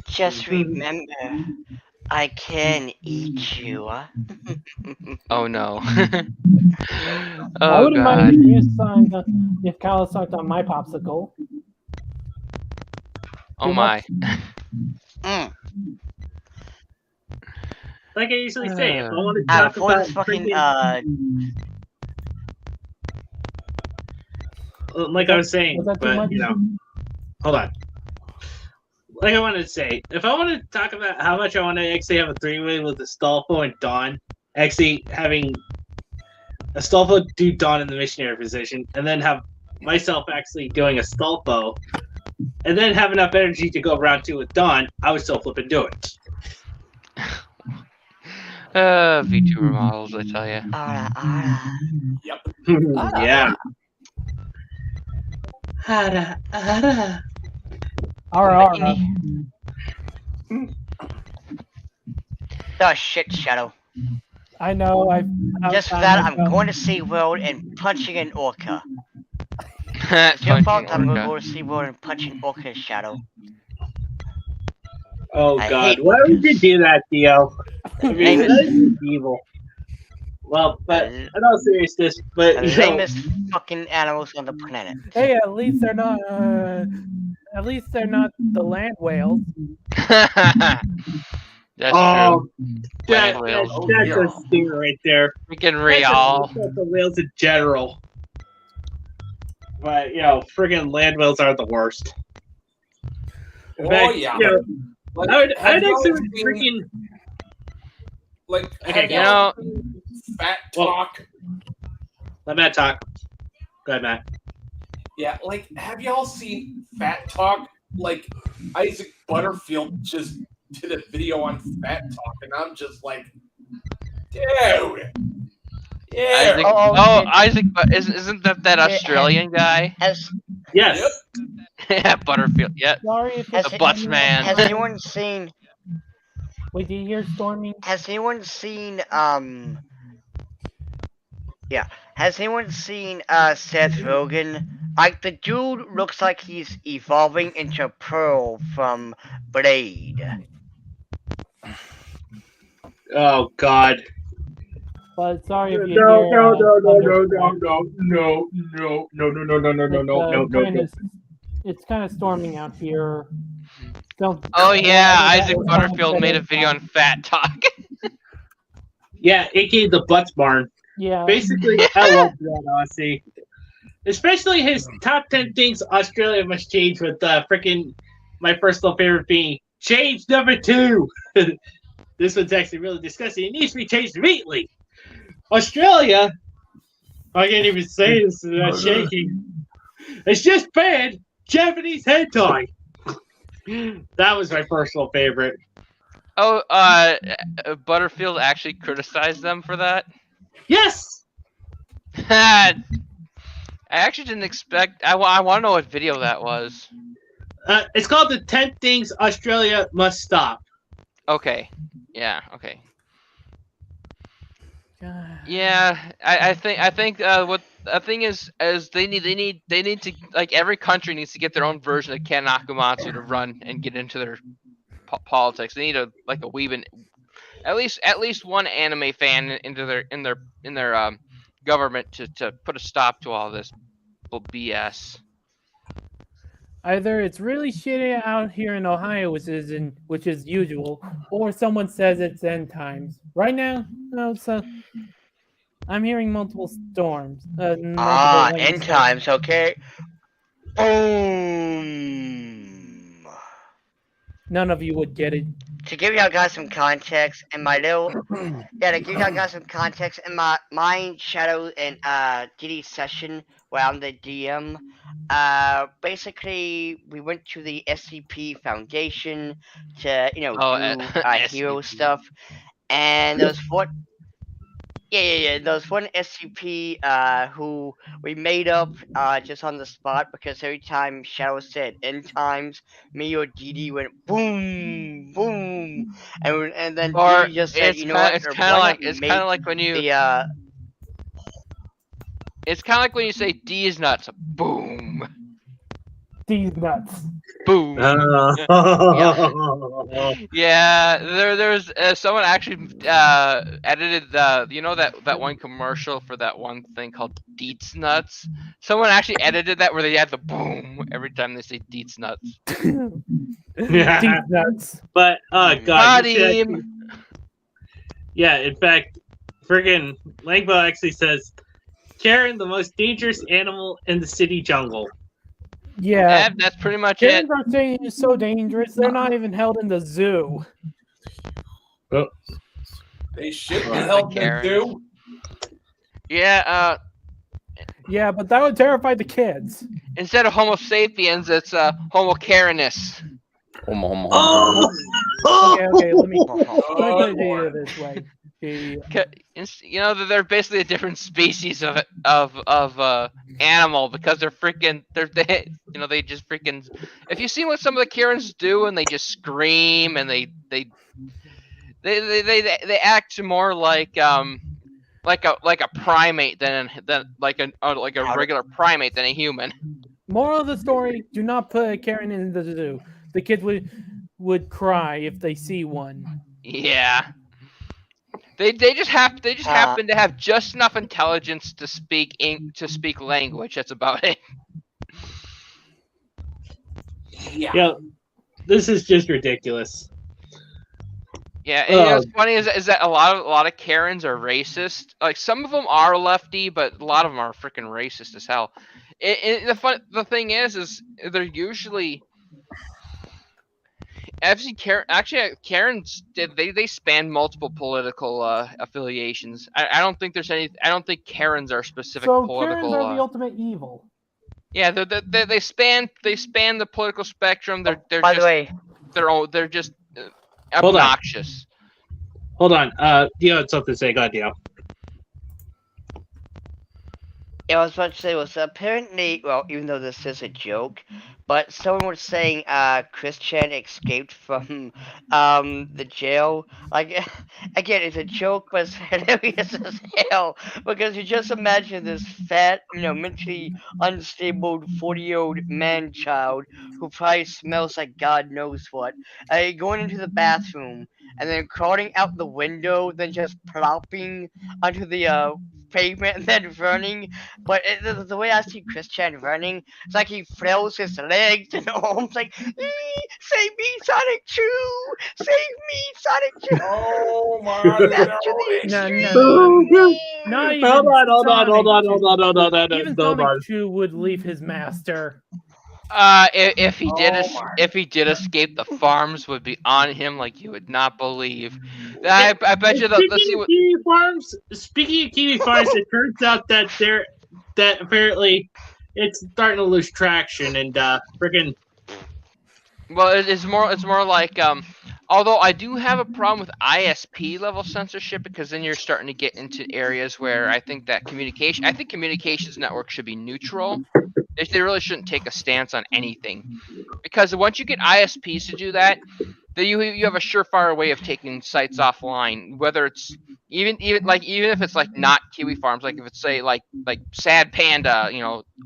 just remember, I can eat you. Oh no. I Oh wouldn't god. mind if you signed if Kyle sucked on my popsicle. Oh my. Mm. Like I usually say, if I want to Ah, talk before about this fucking like I was saying, Was that too but much? you know, hold on. Like I wanted to say, if I want to talk about how much I want to actually have a three-way with Astolfo and Dawn, actually having Astolfo do Dawn in the missionary position, and then have myself actually doing Astolfo, and then have enough energy to go round two with Dawn, I would still flip and do it. VTuber models, I tell you. Ara. Yeah. Ara, ara. RR. Oh shit, Shadow. I know. Just for that, I'm going to SeaWorld and punching an orca. It's your fault I'm going to go to SeaWorld and punch an orca, Shadow. Oh I god, hate why would you orcas. do that, Theo? I mean, Name that is- is evil. Well, but in all seriousness, but The you know, lamest fucking animals on the planet. Hey, at least they're not. At least they're not the land whales. That's oh, true. that, Land whales. that's a stinger right there. Freaking real. That's the whales in general. But you know, friggin' land whales are the worst. In fact, yeah. you know, Like, I'd have y'all actually seen- freaking. Like, Okay, have you y'all know- seen Fat Well- Talk? Let Matt talk. Go ahead, Matt. Yeah, like, have y'all seen Fat Talk? Like, Isaac Butterfield just did a video on Fat Talk, and I'm just like, dude. Yeah. Isaac, Isaac, isn't that Australian guy? Yes. Yeah, Butterfield. Yeah, Sorry if the it's Butts man. Has anyone seen? Wait, do you hear Stormy? Has anyone seen? Yeah. Has anyone seen Seth Rogen? Like the dude looks like he's evolving into Pearl from Blade. Oh God. But sorry if you No, hear. no, no, no, thunder. no, no, no, no, no, no, no, no, no, no, no, no, no. It's kind of storming out here. Don't. Oh yeah, Isaac Don't- Butterfield made a video on Fat Talk. Yeah, aka the Butts Barn. Yeah. Basically, I love that, honestly. Especially his top 10 things Australia must change with freaking my personal favorite being change number 2. This one's actually really disgusting. It needs to be changed immediately. Australia, I can't even say this without shaking. It's just banned Japanese hentai. That was my personal favorite. Oh, Butterfield actually criticized them for that. Yes. I actually didn't expect. I want to know what video that was. It's called the 10 Things Australia Must Stop. Okay. Yeah. Okay. Yeah, I think what the thing is they need to, like, every country needs to get their own version of Ken Nakamatsu to run and get into their politics. They need a wee bit, at least one anime fan into their government to put a stop to all this BS. Either it's really shitty out here in Ohio, which is usual, or someone says it's end times. Right now, no, I'm hearing multiple storms, multiple lightning End strikes. times, okay. Boom. None of you would get it. To give y'all guys some context, in my little to give y'all guys some context, in my Shadow and Diddy session where I'm the DM, basically we went to the SCP Foundation to do hero SCP. stuff, and there was there was one SCP who we made up just on the spot because every time Shadow said end times, me or Didi went boom boom, and then Or Didi just said, it's you know what? it's Or kind why of not like it's make kind of like when you the it's kind of like when you say D is nuts. Boom. These nuts. Boom. Oh. Yeah, there's someone actually edited that one commercial for that one thing called Deets Nuts. Someone actually edited that where they had the boom every time they say Deets Nuts. These nuts. But God, Got you should him. actually- yeah. In fact, friggin' Langbo actually says, "Karen, the most dangerous animal in the city jungle." Yeah. That's pretty much it. Karens are saying it's so dangerous, they're not even held in the zoo. They should be Right. held in the Karens. zoo. Yeah. Yeah, but that would terrify the kids. Instead of Homo sapiens, it's Homo Karenus. Oh. Okay, let me put Oh, it Lord. this way. They're basically a different species of animal because they just freaking. If you see what some of the Karens do and they just scream and they act more like a primate than like a regular primate than a human. Moral of the story: do not put a Karen in the zoo. The kids would cry if they see one. Yeah. They just happen to have just enough intelligence to speak language. That's about it. Yeah, this is just ridiculous. Yeah, and what's funny is that a lot of Karens are racist. Like some of them are lefty, but a lot of them are freaking racist as hell. The thing is they're usually. Karens they span multiple political affiliations. I don't think there's any. I don't think Karens are specific So political. Karens are the ultimate evil. Yeah, they span the political spectrum. They're by the way, they're just Hold on. obnoxious. Hold on. Dio had something to say. Go ahead, Dio. I was about to say was apparently, well, even though this is a joke, but someone was saying Christian escaped from the jail. Like again, it's a joke, but it's hilarious as hell because you just imagine this fat, mentally unstable 40-year-old man child who probably smells like God knows what, going into the bathroom and then crawling out the window, then just plopping onto the pavement and then running. But the way I see Christian running, it's like he flails his legs and arms like, save me, Sonic 2! Save me, Sonic 2! Oh my Back God. to the No, extreme! Not even Hold on. Even Hold on. Sonic 2 would leave his master. If he did Oh my. if he did escape, the farms would be on him like you would not believe. I bet you let's see what. Speaking of Kiwi Farms, it turns out that apparently it's starting to lose traction and freaking. Well, it's more like although I do have a problem with ISP level censorship because then you're starting to get into areas where I think communications networks should be neutral. They really shouldn't take a stance on anything, because once you get ISPs to do that, then you have a surefire way of taking sites offline. Whether it's even if it's like not Kiwi Farms, like if it's say like Sad Panda,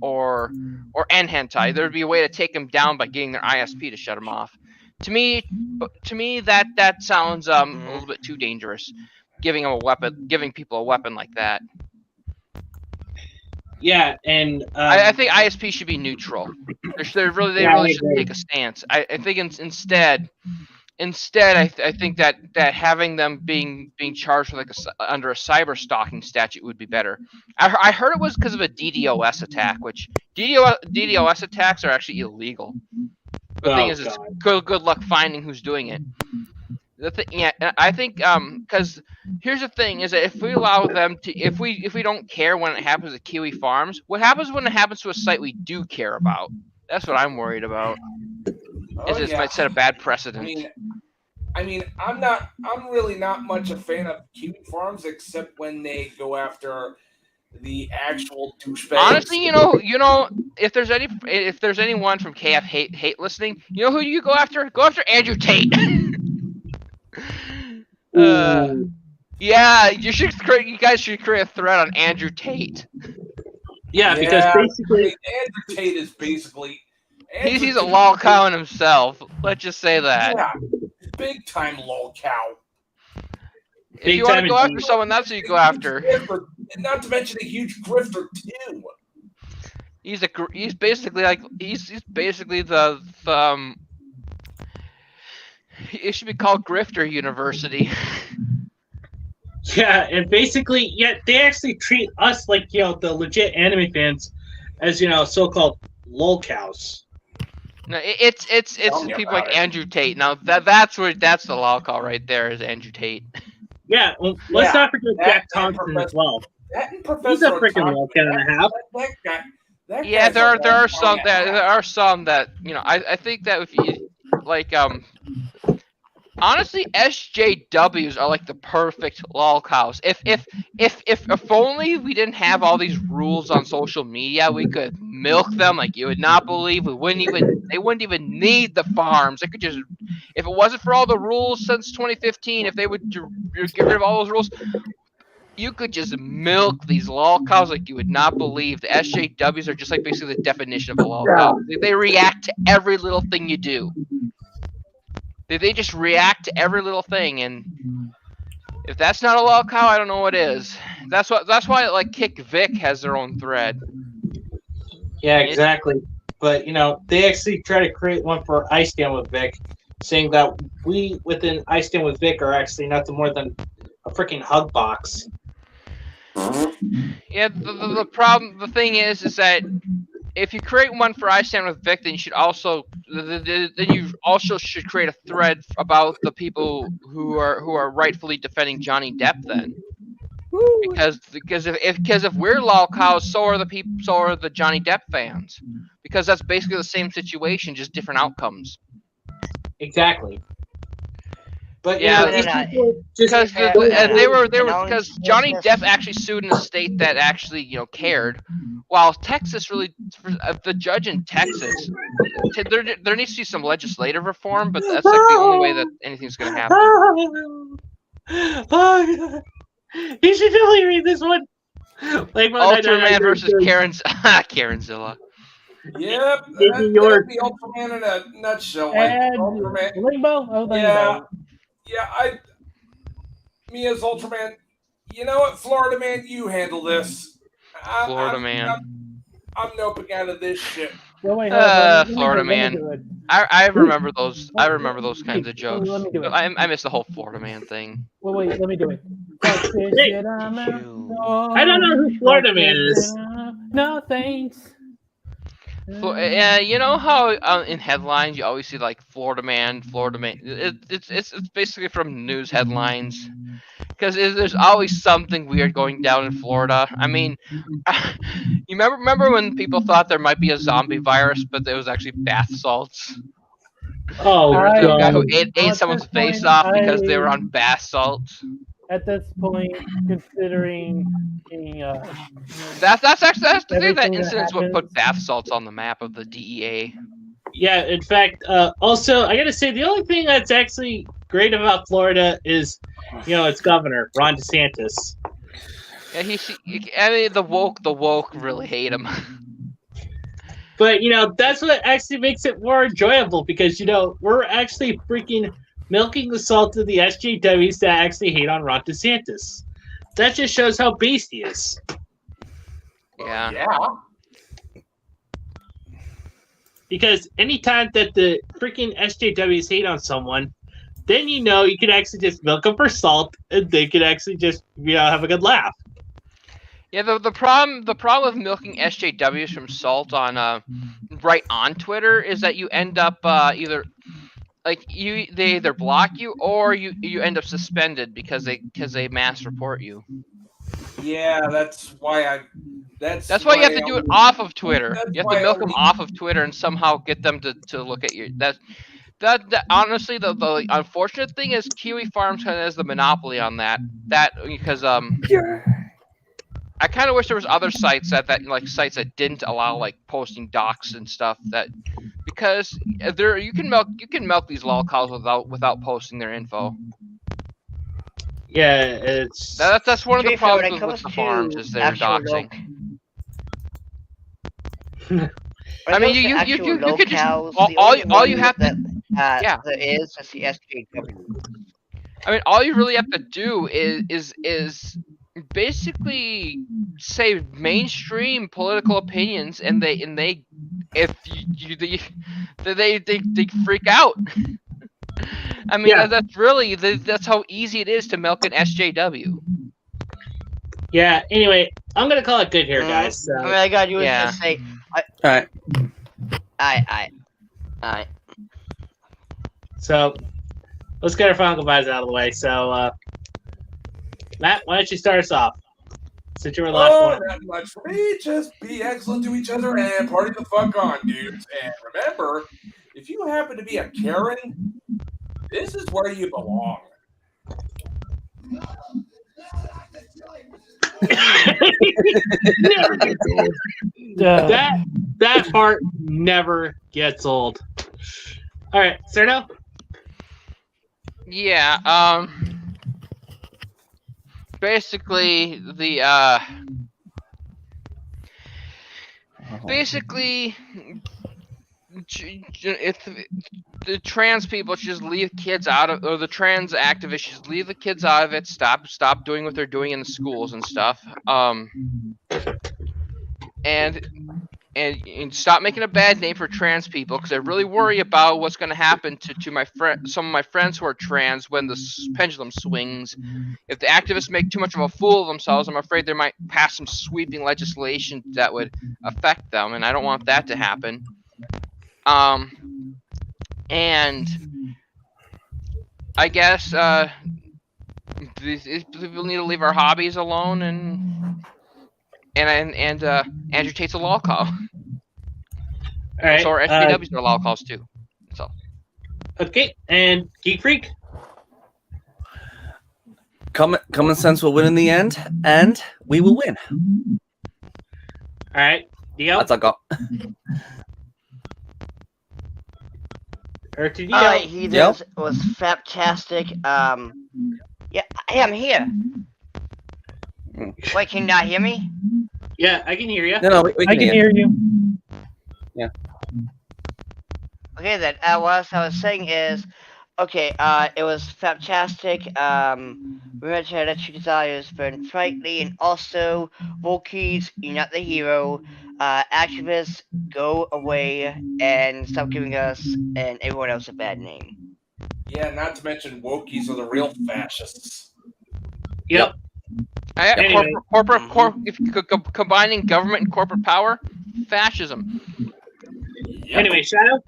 or N Hentai, there'd be a way to take them down by getting their ISP to shut them off. To me, that sounds a little bit too dangerous, giving people a weapon like that. Yeah, and I think ISP should be neutral. They really I should agree. take a stance. I think instead, I think that having them being charged with under a cyber stalking statute would be better. I heard it was because of a DDoS attack, which DDoS attacks are actually illegal. The thing is, it's good luck finding who's doing it. I think because here's the thing: is that if we allow them to, if we don't care when it happens at Kiwi Farms, what happens when it happens to a site we do care about? That's what I'm worried about. It might set a bad precedent. I mean, I'm really not much a fan of Kiwi Farms, except when they go after the actual douchebags. Honestly, you know, if there's anyone from KF hate listening, you know who you go after? Go after Andrew Tate. Yeah, you guys should create a thread on Andrew Tate. Yeah, because basically Andrew Tate is basically he's a lol cow in himself. Let's just say that. Yeah, big time lol cow. If you want to go after someone, that's who you go after. Not to mention a huge grifter too. He's basically the it should be called Grifter University. Yeah, and basically, they actually treat us like, the legit anime fans as, so-called lol cows. No, it's people like Andrew Tate. Now that's the lol call right there is Andrew Tate. Yeah, let's not forget Jack Thompson as well. He's a freaking lol cat and a half. Yeah, there are some that I think that if you like honestly, SJWs are like the perfect lol cows. If only we didn't have all these rules on social media, we could milk them like you would not believe. They wouldn't even need the farms. They could just, if it wasn't for all the rules since 2015, if they would get rid of all those rules, you could just milk these lol cows like you would not believe. The SJWs are just like basically the definition of a lol cow. They react to every little thing you do. They just react to every little thing, and if that's not a lol cow, I don't know what is. That's why like Kick Vic has their own thread. Yeah, exactly. But they actually try to create one for I Stand with Vic, saying that we within I Stand with Vic are actually nothing more than a freaking hug box. Yeah, the thing is that if you create one for I Stand with Vic, then you should also create a thread about the people who are rightfully defending Johnny Depp. Then, because if we're lol cows, so are the Johnny Depp fans, because that's basically the same situation, just different outcomes. Exactly. But because Johnny Depp actually sued in a state that actually cared, while Texas really, the judge in Texas, there needs to be some legislative reform, but that's like the only way that anything's going to happen. Oh, you should totally read this one. Like Ultraman versus Karenzilla. Yep, that'd be Ultraman in a nutshell. Ultraman. Limbo? Me as Ultraman, you know what, Florida Man, you handle this. Florida Man. I'm noping out of this shit. Florida Man. I remember those. I remember those kinds of jokes. I miss the whole Florida Man thing. Wait, let me do it. I don't know who Florida Man is. No thanks. You know how in headlines you always see like Florida Man. It's basically from news headlines, because there's always something weird going down in Florida. I mean, you remember when people thought there might be a zombie virus, but it was actually bath salts. Oh, the guy who ate someone's face off because they were on bath salts. At this point, considering that's the thing. That incident's what put bath salts on the map of the DEA. Yeah, in fact, also I gotta say the only thing that's actually great about Florida is, its governor Ron DeSantis. Yeah, the woke really hate him. But that's what actually makes it more enjoyable, because we're actually freaking milking the salt of the SJWs that actually hate on Ron DeSantis. That just shows how based he is. Yeah. Yeah. Because anytime that the freaking SJWs hate on someone, then you know you can actually just milk them for salt, and they can actually just have a good laugh. Yeah, the problem with milking SJWs from salt on right on Twitter is that you end up either like they either block you or you end up suspended because they mass report you. Yeah, that's why That's why you have to do it off of Twitter. That's You have why to I milk them only- off of Twitter and somehow get them to look at your that honestly the unfortunate thing is Kiwi Farms kind of has the monopoly on that because I kind of wish there was other sites that like sites that didn't allow like posting docs and stuff that because there you can milk these lolcows without posting their info. Yeah, it's That's one of To the be fair, when problems it with comes the farms to is their actual doxing. I mean, you could just locales, all the only you one have to that there is the SJW. I mean, all you really have to do is basically say mainstream political opinions, and they if they freak out. I mean, Yeah. that's how easy it is to milk an SJW. Yeah. Anyway, I'm gonna call it good here, guys. So. I mean, I gotta do is Yeah. just say, All right. I. So let's get our final goodbyes out of the way. So, Matt, why don't you start us off? Since you were the last one. Not much for me. Just be excellent to each other and party the fuck on, dudes. And remember, if you happen to be a Karen, this is where you belong. Never gets old. That part never gets old. All right, Cerno? Yeah, basically if the trans people should just leave kids out of, or the trans activists should leave the kids out of it. Stop doing what they're doing in the schools and stuff. And stop making a bad name for trans people, because I really worry about what's going to happen to some of my friends who are trans when the pendulum swings. If the activists make too much of a fool of themselves, I'm afraid they might pass some sweeping legislation that would affect them, and I don't want that to happen. And I guess people need to leave our hobbies alone, and Andrew Tate's a law call. All right. So our SPWs are law calls too. So. Okay, and Geek Freak? Common sense will win in the end, and we will win. All right, Dio? That's all I got. Or to Dio? Alright, Heathens was fantastic. Yeah, hey, I'm here. Wait, can you not hear me? Yeah, I can hear you. No, we I can hear you. Yeah. Okay then, what I was saying is, okay, it was fantastic. Remember to let your desires burn brightly, and also, Wokies, you're not the hero. Activists, go away and stop giving us and everyone else a bad name. Yeah, not to mention Wokies are the real fascists. Yep. Anyway. Combining government and corporate power, fascism. Yep. Anyway, Shadow?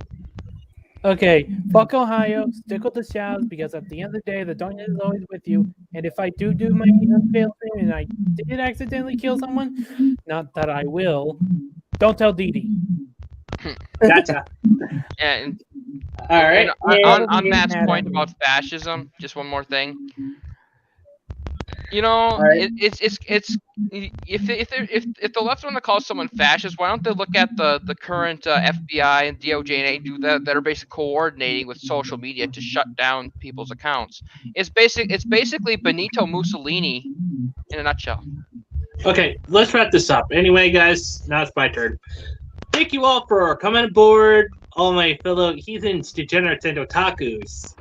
Okay, fuck Ohio, stick with the Shadows, because at the end of the day, the darkness is always with you. And if I do my unfair thing and I did accidentally kill someone, not that I will, don't tell Dee Dee. Gotcha. And All right. on Matt's point about fascism, just one more thing. You know, right. it's if the left want to call someone fascist, why don't they look at the current FBI and DOJ and AD that are basically coordinating with social media to shut down people's accounts? It's basically Benito Mussolini in a nutshell. Okay, let's wrap this up. Anyway, guys, now it's my turn. Thank you all for coming aboard, all my fellow heathens, degenerates, and otakus.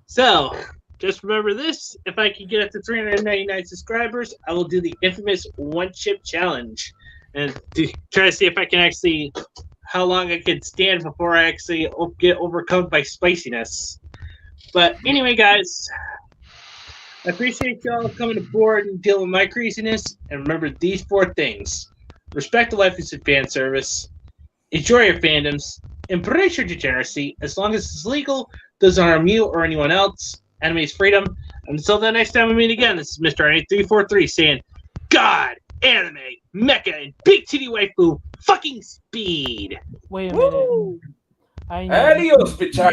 So, just remember this: if I can get up to 399 subscribers, I will do the infamous one chip challenge. and to try to see if I can actually how long I can stand before I actually get overcome by spiciness. But anyway, guys, I appreciate y'all coming aboard and dealing with my craziness. And remember these 4 things: respect the life is fan service, enjoy your fandoms, embrace your degeneracy as long as it's legal, doesn't harm you or anyone else. Anime is freedom. And until the next time we meet again, this is Mr. 8343 saying, God, anime, mecha, and big titty waifu, fucking speed. Wait a minute. I know. Adios, bitch.